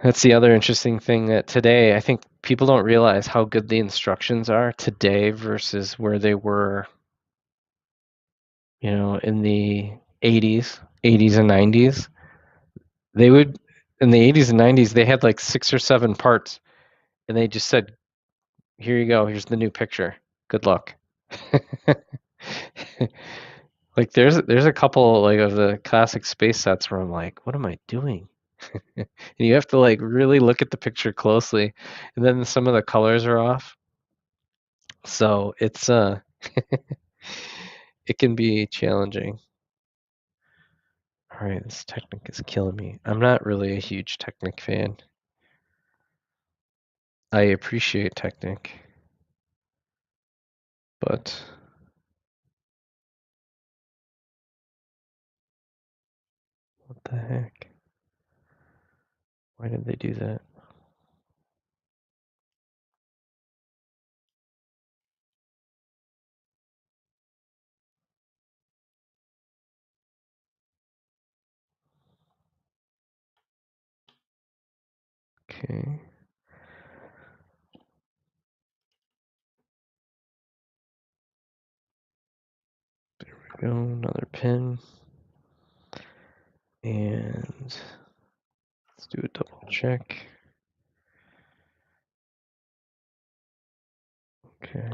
That's the other interesting thing that today I think people don't realize how good the instructions are today versus where they were, in the 80s and 90s. They would, in the 80s and 90s, they had like 6 or 7 parts, and they just said, "Here you go. Here's the new picture. Good luck." Like there's a couple like of the classic space sets where I'm like, what am I doing? And you have to like really look at the picture closely, and then some of the colors are off. So it's it can be challenging. All right, this Technic is killing me. I'm not really a huge Technic fan. I appreciate Technic, but what the heck? Why did they do that? Okay. There we go, another pin. And let's do a double check. Okay.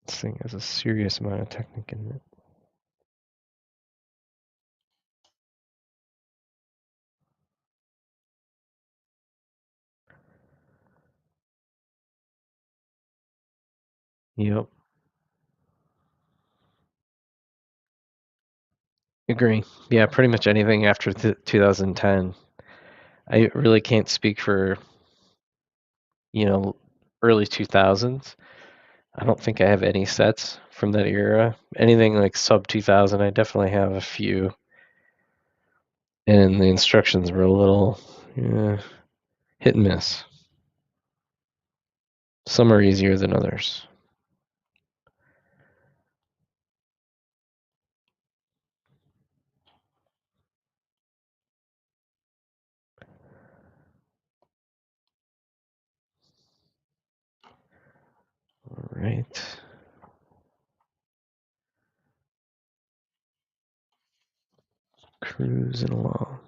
This thing has a serious amount of Technic in it. Yep. Agree. Yeah, pretty much anything after 2010. I really can't speak for, early 2000s. I don't think I have any sets from that era. Anything like sub 2000, I definitely have a few. And the instructions were a little hit and miss. Some are easier than others. All right. Cruising along.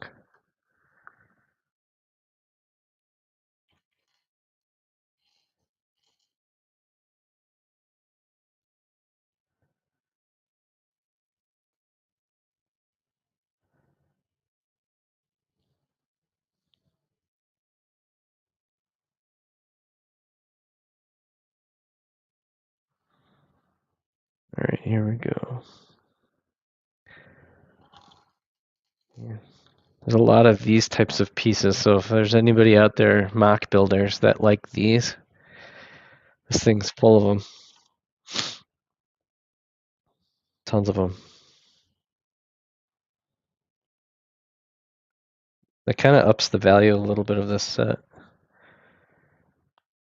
All right, here we go. Yeah. There's a lot of these types of pieces, so if there's anybody out there, mock builders, that like these, this thing's full of them. Tons of them. That kind of ups the value a little bit of this set.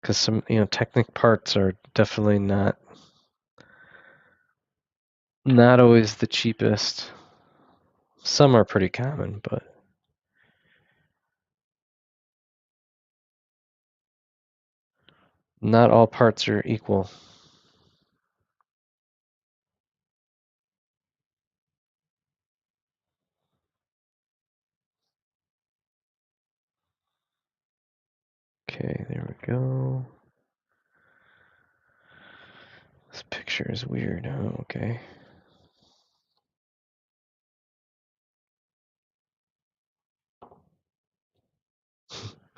Because some, Technic parts are definitely not always the cheapest. Some are pretty common, but not all parts are equal. Okay, there we go. This picture is weird. Oh, okay.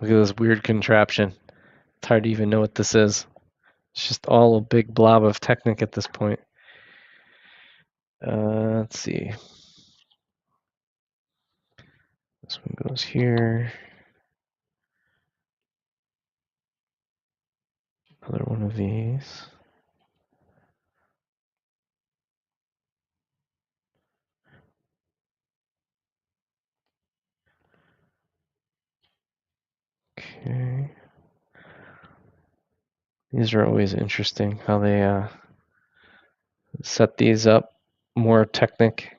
Look at this weird contraption. It's hard to even know what this is. It's just all a big blob of Technic at this point. Let's see. This one goes here. Another one of these. Okay. These are always interesting how they set these up. More Technic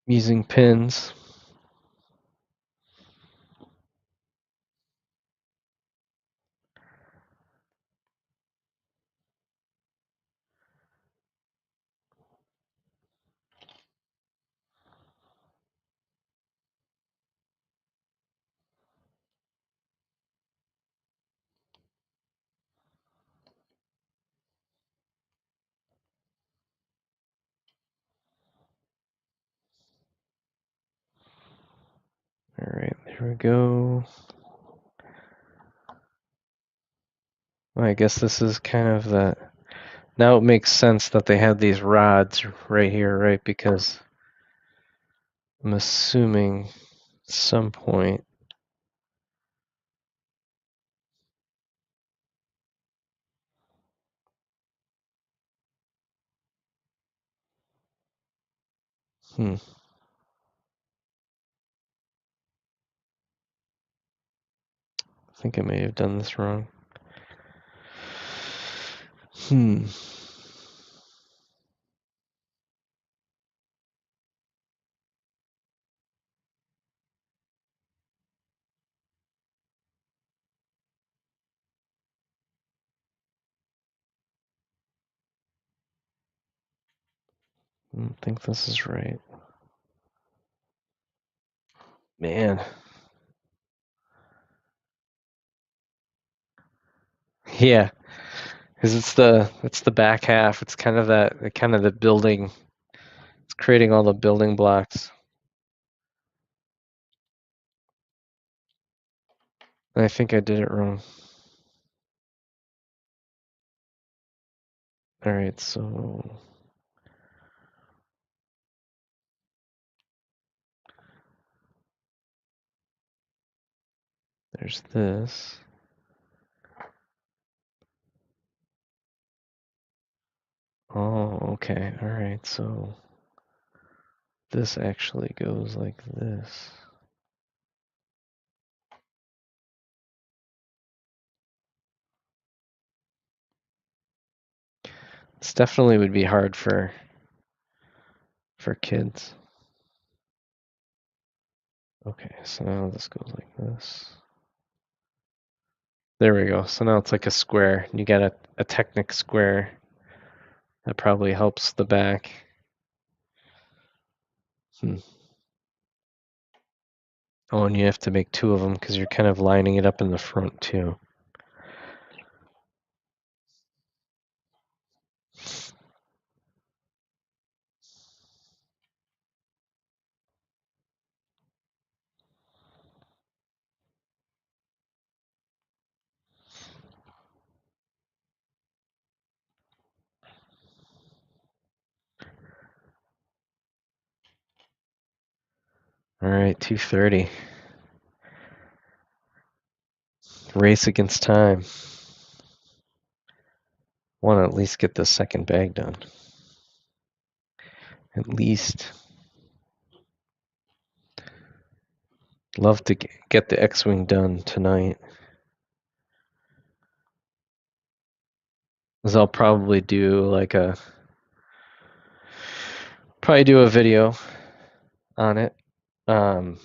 using pins. All right, there we go. Well, I guess this is kind of the... Now it makes sense that they had these rods right here, right? Because I'm assuming at some point... I think I may have done this wrong. I don't think this is right. Man. Yeah, because it's the back half. It's kind of the building. It's creating all the building blocks. And I think I did it wrong. All right, so there's this. Oh, okay. All right, so this actually goes like this. This definitely would be hard for kids. Okay, so now this goes like this. There we go. So now it's like a square. You got a Technic square. That probably helps the back. Oh, and you have to make two of them because you're kind of lining it up in the front too. All right, 2:30. Race against time. Want to at least get the second bag done. At least. Love to get the X-Wing done tonight. As I'll probably do like probably do a video on it. I'll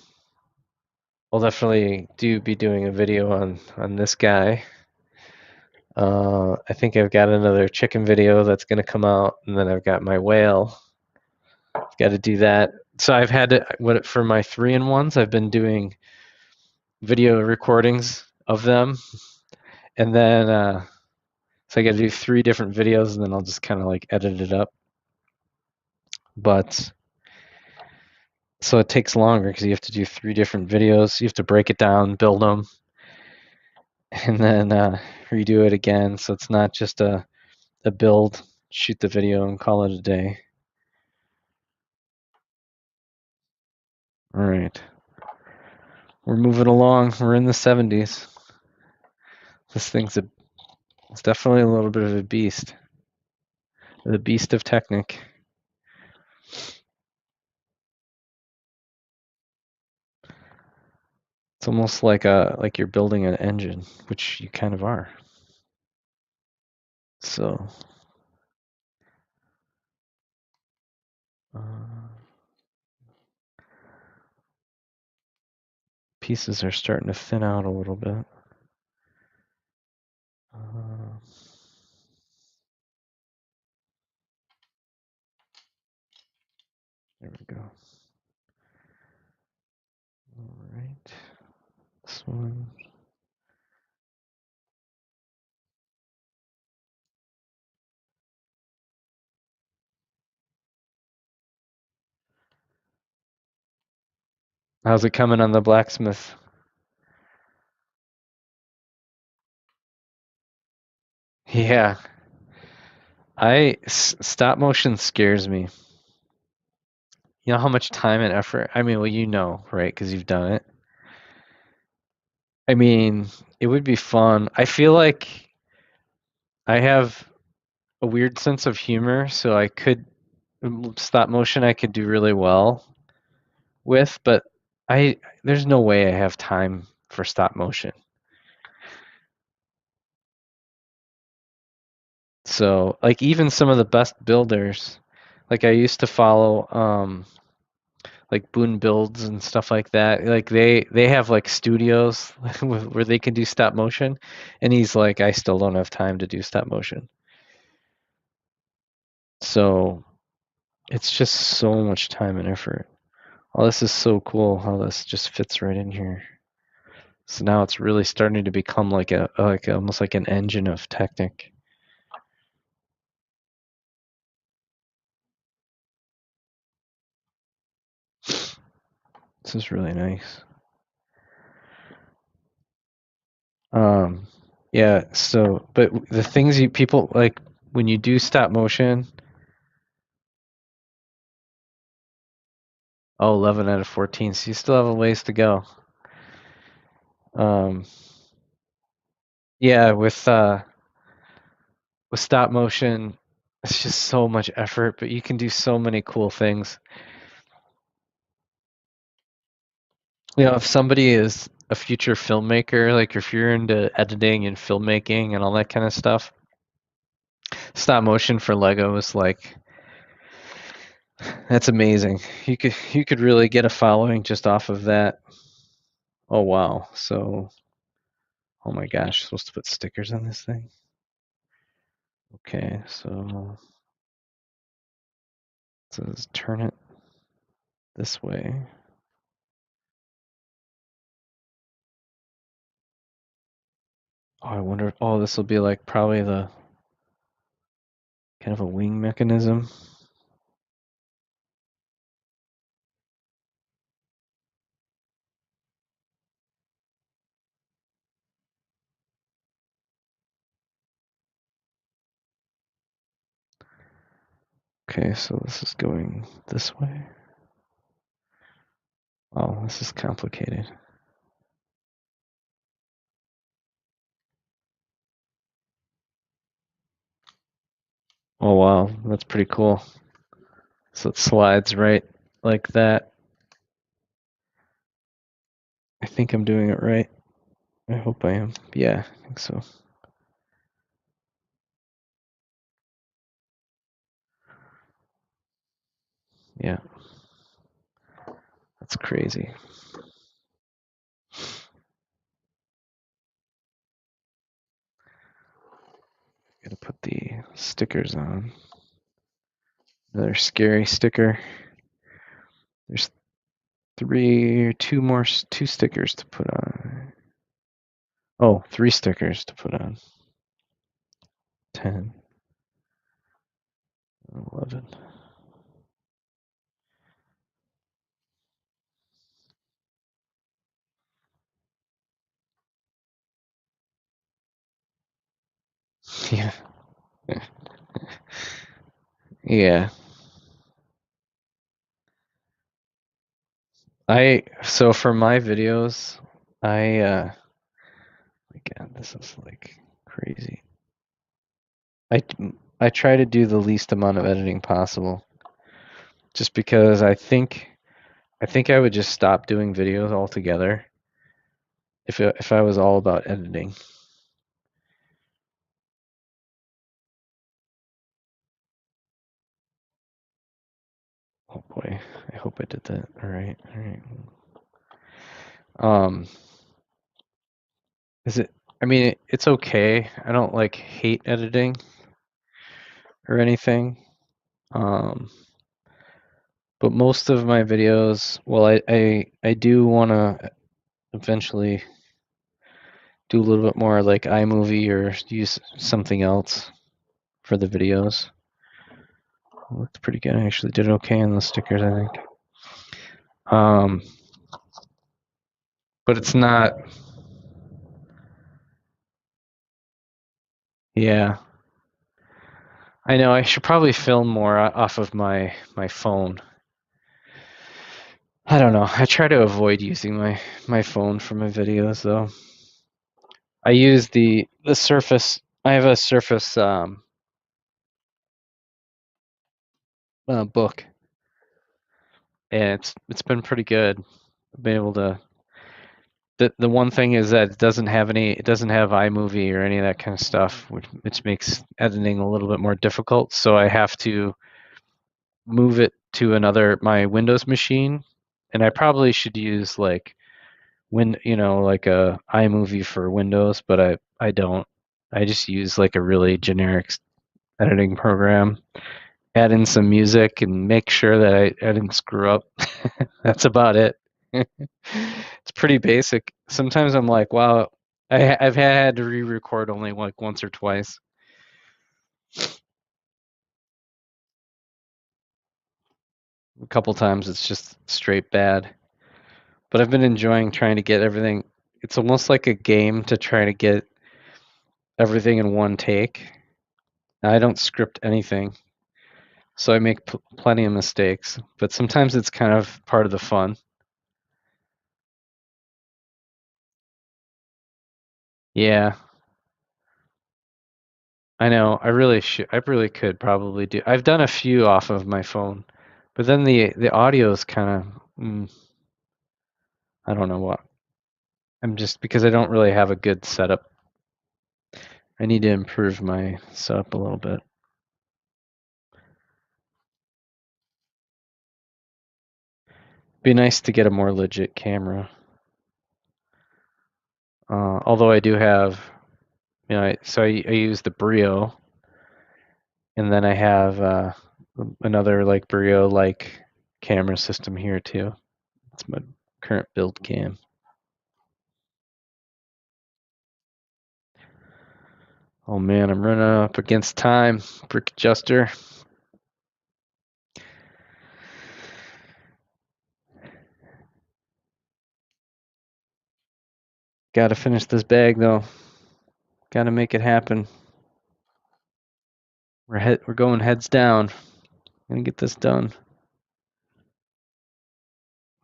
definitely be doing a video on this guy. I think I've got another chicken video that's gonna come out, and then I've got my whale. I've got to do that. So I've had to, for my 3-in-1s, I've been doing video recordings of them, and then so I got to do 3 different videos, and then I'll just kind of like edit it up. But so it takes longer because you have to do 3 different videos. You have to break it down, build them, and then redo it again. So it's not just a build, shoot the video, and call it a day. All right. We're moving along. We're in the 70s. This thing's it's definitely a little bit of a beast. The beast of Technic. It's almost like you're building an engine, which you kind of are. So pieces are starting to thin out a little bit. There we go. All right. This one. How's it coming on the blacksmith? Yeah, stop motion scares me. You know how much time and effort? I mean, well, you know, right? Because you've done it. I mean, it would be fun. I feel like I have a weird sense of humor, so I could stop motion I could do really well with, but I there's no way I have time for stop motion. So, like even some of the best builders, like I used to follow like Boone Builds and stuff like that. Like they have like studios where they can do stop motion, and he's like, I still don't have time to do stop motion. So it's just so much time and effort. Oh, this is so cool how this just fits right in here. So now it's really starting to become like a like almost like an engine of Technic. This is really nice. Um, yeah, so but the things you people like when you do stop motion, oh, 11 out of 14. So you still have a ways to go. Um, yeah, with stop motion, it's just so much effort, but you can do so many cool things. You know, if somebody is a future filmmaker, like if you're into editing and filmmaking and all that kind of stuff, stop motion for Lego is like that's amazing. You could really get a following just off of that. Oh wow. So, oh my gosh, supposed to put stickers on this thing. Okay, so let's turn it this way. Oh, I wonder. Oh, this will be like probably the kind of a wing mechanism. Okay, so this is going this way. Oh, this is complicated. Oh wow, that's pretty cool. So it slides right like that. I think I'm doing it right. I hope I am. Yeah, I think so. Yeah, that's crazy. Gotta put the stickers on. Another scary sticker. There's two stickers to put on. Oh, three stickers to put on. 10, 11. Yeah. Yeah. So for my videos, my God, this is like crazy. I I try to do the least amount of editing possible just because I think I would just stop doing videos altogether if I was all about editing. Oh boy, I hope I did that. All right, all right. Um, is it? I mean, it's okay. I don't like hate editing or anything. Um, but most of my videos, well, I do want to eventually do a little bit more like iMovie or use something else for the videos. Looked pretty good. I actually did okay on the stickers, I think. Um, but it's not. Yeah, I know. I should probably film more off of my phone. I don't know. I try to avoid using my phone for my videos though. I use the Surface. I have a Surface book, and it's been pretty good. I've been able to. The one thing is that it doesn't have iMovie or any of that kind of stuff, which makes editing a little bit more difficult. So I have to move it to my Windows machine, and I probably should use like like a iMovie for Windows, but I don't. I just use like a really generic editing program, add in some music, and make sure that I didn't screw up. That's about it. It's pretty basic. Sometimes I'm like, wow, I've had to re-record only like once or twice. A couple times it's just straight bad. But I've been enjoying trying to get everything. It's almost like a game to try to get everything in one take. I don't script anything, so I make plenty of mistakes. But sometimes it's kind of part of the fun. Yeah, I know. I really should. I really could probably do. I've done a few off of my phone, but then the audio is kind of. I don't know what. I'm just because I don't really have a good setup. I need to improve my setup a little bit. Be nice to get a more legit camera. Although I do have, I use the Brio, and then I have another like Brio like camera system here too. It's my current build cam. Oh man, I'm running up against time. Brick adjuster. Got to finish this bag though. Got to make it happen. We're going heads down. Gonna get this done.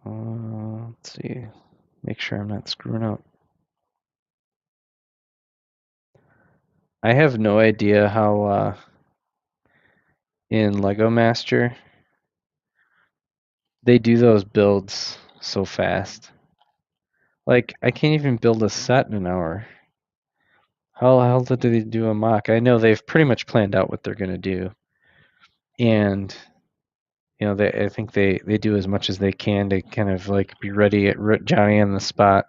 Let's see. Make sure I'm not screwing up. I have no idea how in Lego Master they do those builds so fast. Like I can't even build a set in an hour. How the hell did they do a mock? I know they've pretty much planned out what they're gonna do, and I think they do as much as they can to kind of like be ready at Johnny on the spot.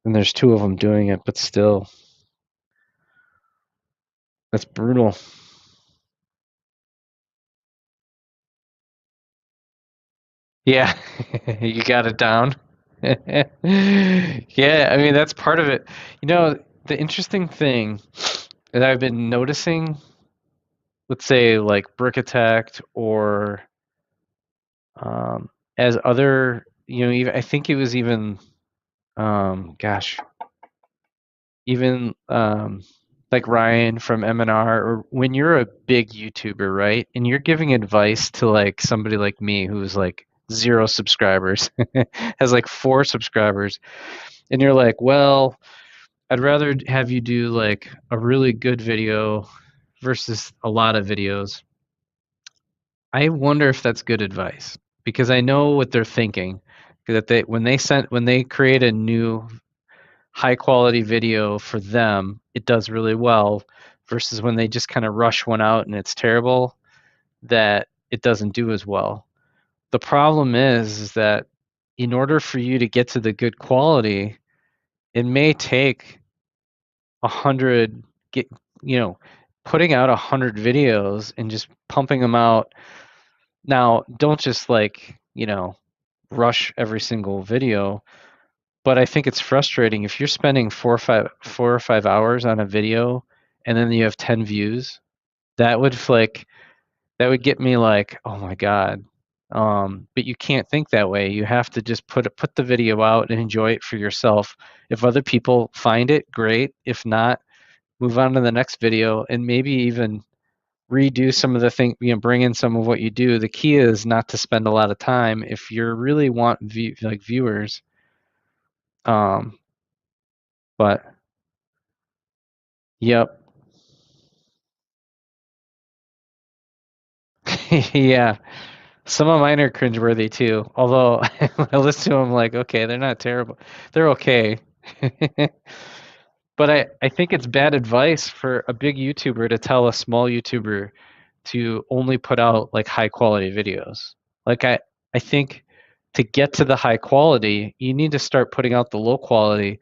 And there's two of them doing it, but still, that's brutal. Yeah, you got it down. Yeah, I mean that's part of it. The interesting thing that I've been noticing, let's say like Brickitect or as other, even I think it was even gosh, even like Ryan from M&R, or when you're a big YouTuber, right? And you're giving advice to like somebody like me who's like 0 subscribers, has like 4 subscribers, and you're like, well, I'd rather have you do like a really good video versus a lot of videos. I wonder if that's good advice because I know what they're thinking. That when they create a new high quality video for them, it does really well versus when they just kind of rush one out and it's terrible, that it doesn't do as well. The problem is that in order for you to get to the good quality, it may take 100 get you know putting out 100 videos and just pumping them out. Now don't just like rush every single video, but I think it's frustrating if you're spending 4 or 5 hours on a video and then you have 10 views. That would get me like, oh my god, But you can't think that way. You have to just put the video out and enjoy it for yourself. If other people find it, great. If not, move on to the next video and maybe even redo some of the thing, bring in some of what you do. The key is not to spend a lot of time if you really want like viewers. Um, but yep. Yeah. Some of mine are cringeworthy too. Although when I listen to them, like, okay, they're not terrible. They're okay. But I think it's bad advice for a big YouTuber to tell a small YouTuber to only put out like high quality videos. Like I think to get to the high quality, you need to start putting out the low quality.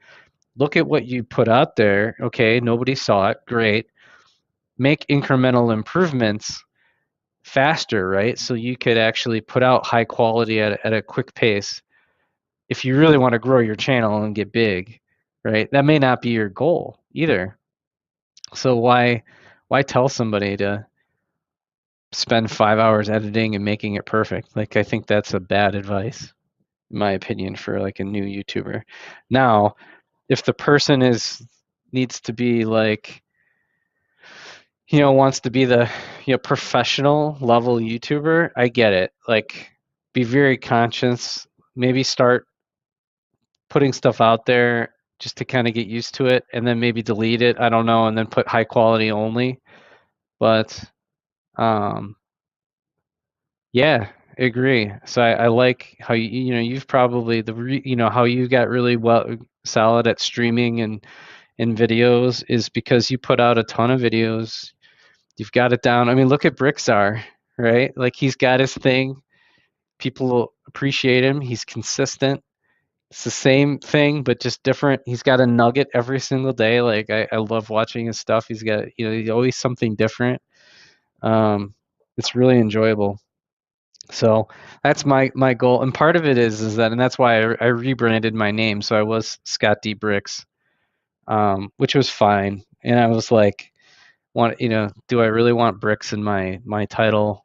Look at what you put out there. Okay, nobody saw it. Great. Make incremental improvements faster, right? So you could actually put out high quality at a quick pace if you really want to grow your channel and get big, right? That may not be your goal either. So why tell somebody to spend 5 hours editing and making it perfect? Like I think that's a bad advice, in my opinion, for like a new YouTuber. Now, if the person needs to be like, wants to be the professional level YouTuber, I get it. Like be very conscious, maybe start putting stuff out there just to kind of get used to it and then maybe delete it, I don't know, and then put high quality only. But um yeah, I agree. So I like how you've probably how you got really well solid at streaming and in videos is because you put out a ton of videos. You've got it down. I mean, look at Brickstar, right? Like he's got his thing. People appreciate him. He's consistent. It's the same thing, but just different. He's got a nugget every single day. Like I love watching his stuff. He's got, he's always something different. It's really enjoyable. So that's my goal, and part of it is that, and that's why I rebranded my name. So I was Scott D Bricks, which was fine, and I was like, do I really want bricks in my title?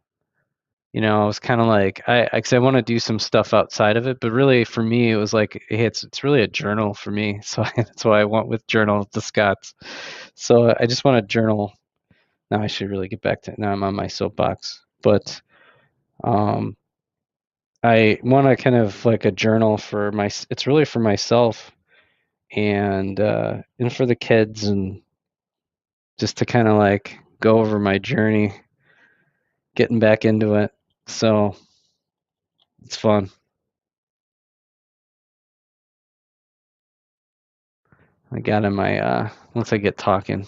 I was kind of like, because I want to do some stuff outside of it, but really for me, it was like, hey, it's really a journal for me. So that's why I went with Journal of the Scots. So I just want to journal. Now I should really get back to it. Now I'm on my soapbox, but um, I want to kind of like a journal for it's really for myself and for the kids and just to kind of like go over my journey, getting back into it. So it's fun. I got in my once I get talking.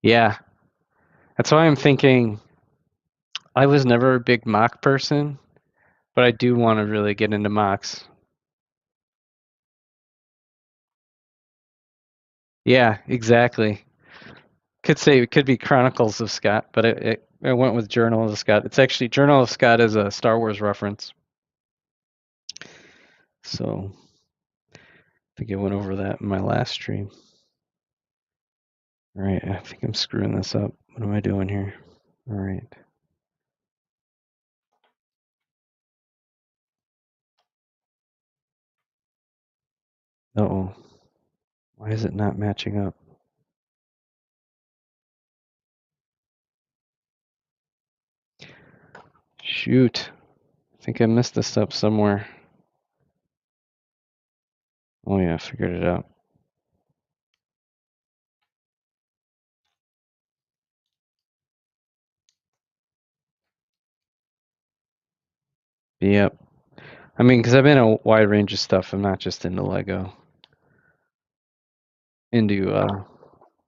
Yeah. That's why I'm thinking I was never a big mock person, but I do want to really get into mocks. Yeah, exactly. Could say it could be Chronicles of Scott, but I went with Journal of Scott. It's actually Journal of Scott is a Star Wars reference. So I think I went over that in my last stream. All right, I think I'm screwing this up. What am I doing here? All right. Uh-oh. Why is it not matching up? Shoot. I think I messed this up somewhere. Oh yeah, I figured it out. Yep. I mean, because I've been in a wide range of stuff. I'm not just into Lego. Into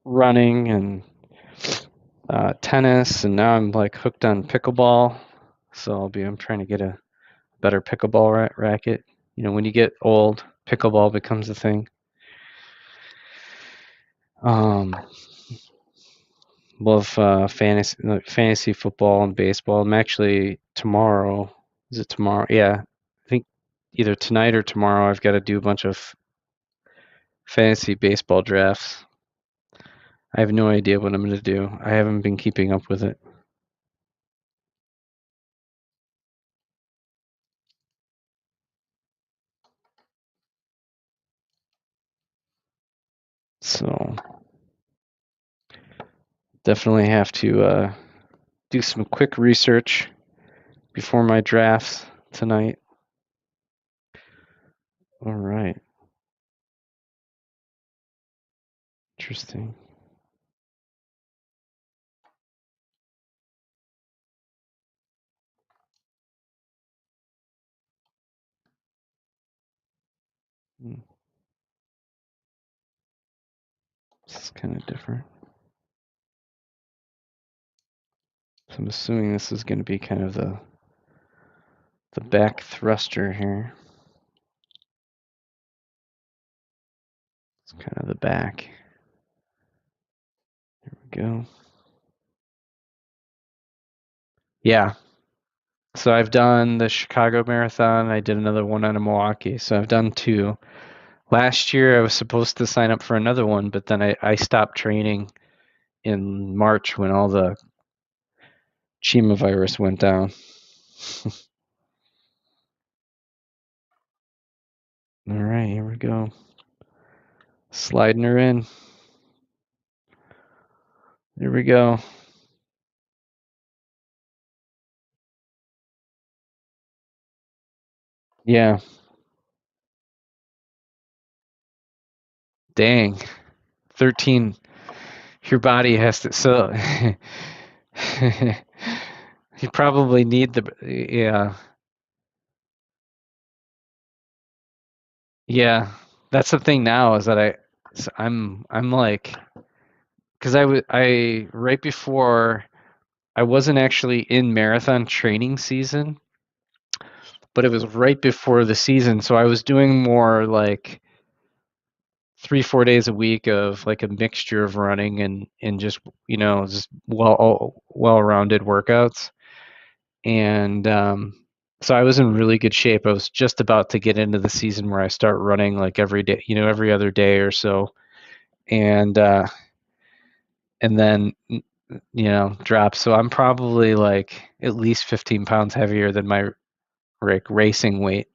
running and tennis, and now I'm like hooked on pickleball. So I'm trying to get a better pickleball racket. When you get old, pickleball becomes a thing. Um, love fantasy football and baseball. I'm actually tomorrow. Is it tomorrow? Yeah, I think either tonight or tomorrow. I've got to do a bunch of fantasy baseball drafts. I have no idea what I'm going to do. I haven't been keeping up with it. So definitely have to do some quick research before my drafts tonight. All right. Interesting. This is kind of different. So I'm assuming this is going to be kind of the back thruster here. It's kind of the back. There we go. Yeah. So I've done the Chicago Marathon. I did another one out of Milwaukee. So I've done 2. Last year I was supposed to sign up for another one, but then I stopped training in March when all the Chima virus went down. All right, here we go. Sliding her in. Here we go. Yeah. Dang. 13. Your body has to. So you probably need the. Yeah. Yeah. That's the thing now is that I'm like, because I right before I wasn't actually in marathon training season, but it was right before the season, so I was doing more like 3-4 days a week of like a mixture of running and just just well-rounded workouts, and so I was in really good shape. I was just about to get into the season where I start running like every day, every other day or so, and then drop. So I'm probably like at least 15 pounds heavier than my racing weight.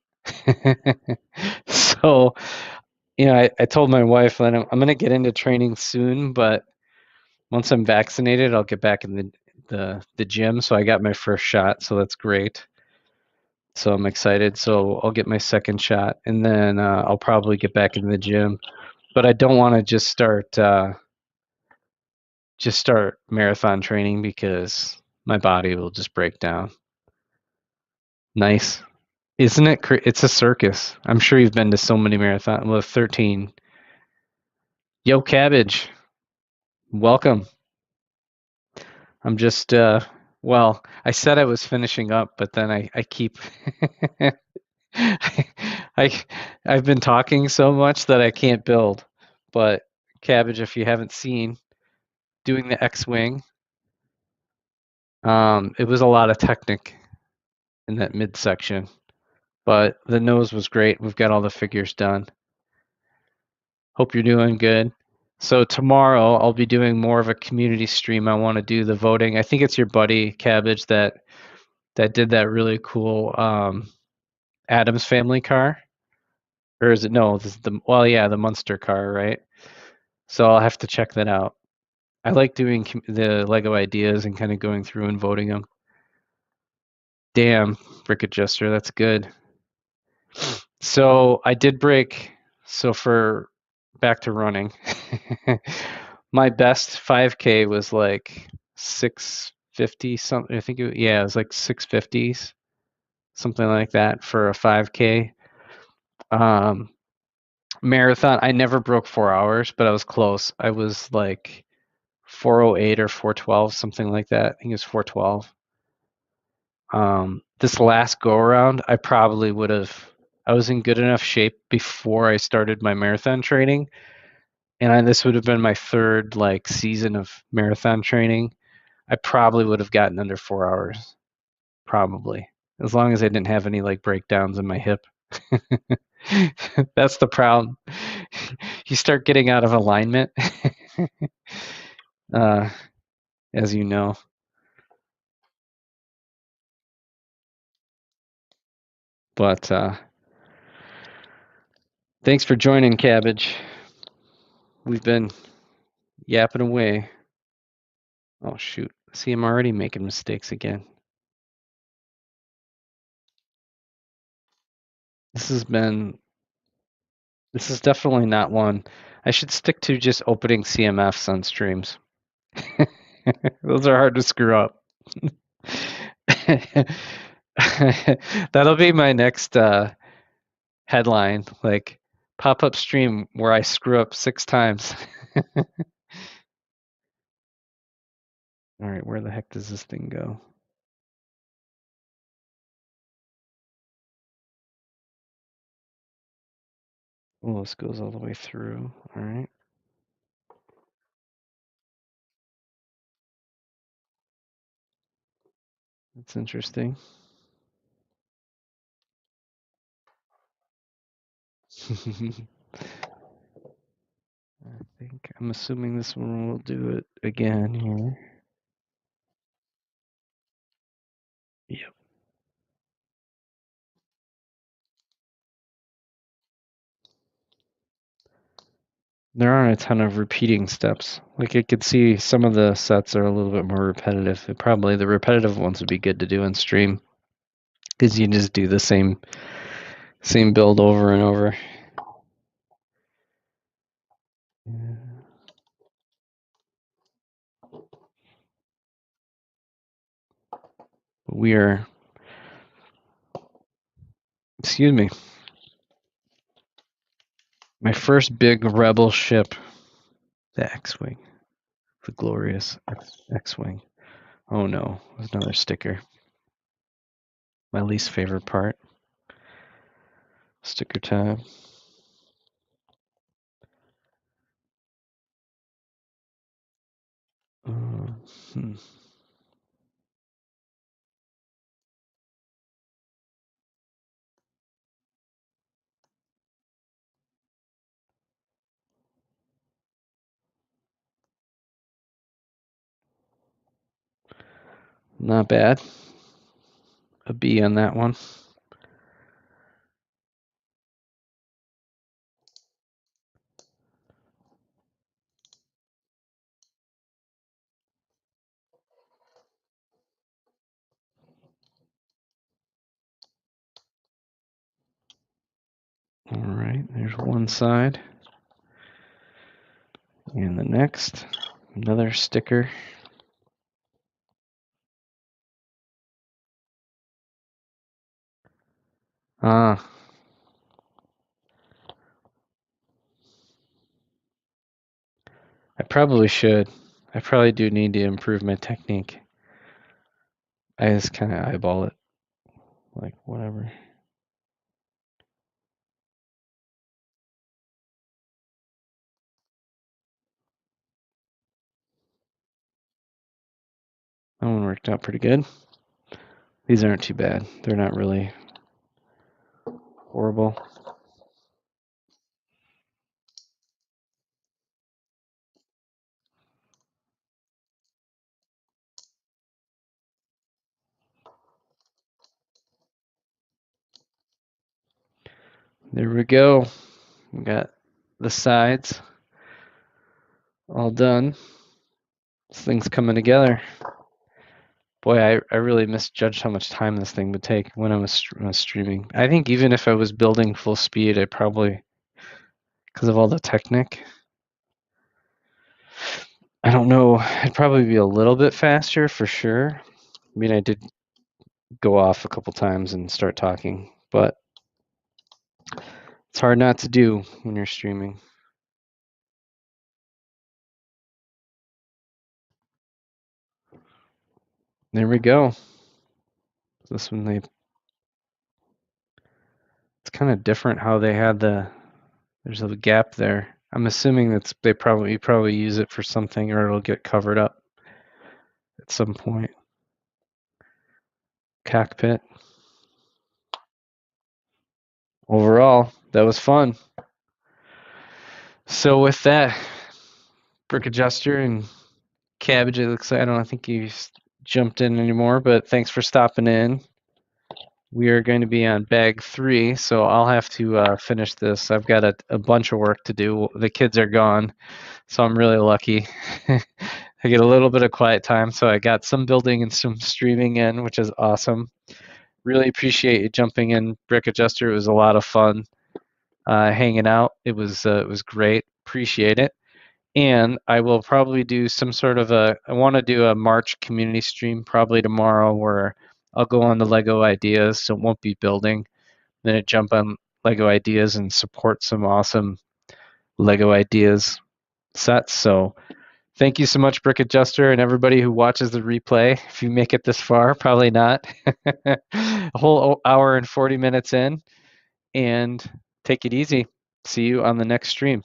So, I told my wife that I'm going to get into training soon, but once I'm vaccinated, I'll get back in the gym. So I got my first shot, so that's great. So I'm excited. So I'll get my second shot, and then I'll probably get back in the gym. But I don't want to just start marathon training because my body will just break down. Nice. Isn't it? It's a circus. I'm sure you've been to so many marathons. Well, 13. Yo, Cabbage. Welcome. I'm just, well, I said I was finishing up, but then I keep, I, I've been talking so much that I can't build. But Cabbage, if you haven't seen, doing the X-Wing, it was a lot of technique in that midsection, but the nose was great. We've got all the figures done. Hope you're doing good. So tomorrow I'll be doing more of a community stream. I want to do the voting. I think it's your buddy Cabbage that did that really cool Adams Family car, or is it no? This is the Munster car, right? So I'll have to check that out. I like doing the Lego ideas and kind of going through and voting them. Damn, Brick Adjuster, that's good. So I did break. So for back to running, my best 5K was like 650 something. I think it was like 650s, something like that for a 5K. Marathon, I never broke 4 hours, but I was close. I was like 408 or 412, something like that. I think it was 412. This last go around, I was in good enough shape before I started my marathon training. And this would have been my third like season of marathon training. I probably would have gotten under 4 hours, probably, as long as I didn't have any like breakdowns in my hip. That's the problem. You start getting out of alignment, uh, as you know. But thanks for joining, Cabbage. We've been yapping away. Oh, shoot. See, I'm already making mistakes again. This is definitely not one. I should stick to just opening CMFs on streams. Those are hard to screw up. That'll be my next headline, like pop-up stream where I screw up 6 times. All right, where the heck does this thing go? Oh, this goes all the way through. All right. That's interesting. I'm assuming this one will do it again here. Yep. There aren't a ton of repeating steps. Like I could see some of the sets are a little bit more repetitive. Probably the repetitive ones would be good to do in stream because you just do the same build over and over. Yeah. We are, excuse me, my first big rebel ship, the X-Wing, the glorious X-Wing. Oh no, there's another sticker. My least favorite part. Sticker time. Hmm. Not bad. A B on that one. All right, there's one side. And the next, another sticker. Ah. I probably should. I probably do need to improve my technique. I just kind of eyeball it. Like, whatever. That one worked out pretty good. These aren't too bad. They're not really horrible. There we go. We got the sides all done. This thing's coming together. Boy, I really misjudged how much time this thing would take when I was streaming. I think even if I was building full speed, I probably, because of all the technique, I don't know, I'd probably be a little bit faster for sure. I mean, I did go off a couple times and start talking, but it's hard not to do when you're streaming. There we go. This one it's kind of different how they had there's a gap there. I'm assuming that's you probably use it for something or it'll get covered up at some point. Cockpit. Overall, that was fun. So with that, Brick Adjuster and Cabbage, it looks like I don't think you jumped in anymore, but thanks for stopping in. We are going to be on bag 3, so I'll have to finish this. I've got a bunch of work to do. The kids are gone, so I'm really lucky. I get a little bit of quiet time, so I got some building and some streaming in, which is awesome. Really appreciate you jumping in, Brick Adjuster. It was a lot of fun hanging out. It was great. Appreciate it. And I will probably do some sort of I want to do a March community stream probably tomorrow where I'll go on the Lego ideas, so it won't be building. Then I jump on Lego ideas and support some awesome Lego ideas sets. So thank you so much, Brick Adjuster, and everybody who watches the replay. If you make it this far, probably not. A whole hour and 40 minutes in, and take it easy. See you on the next stream.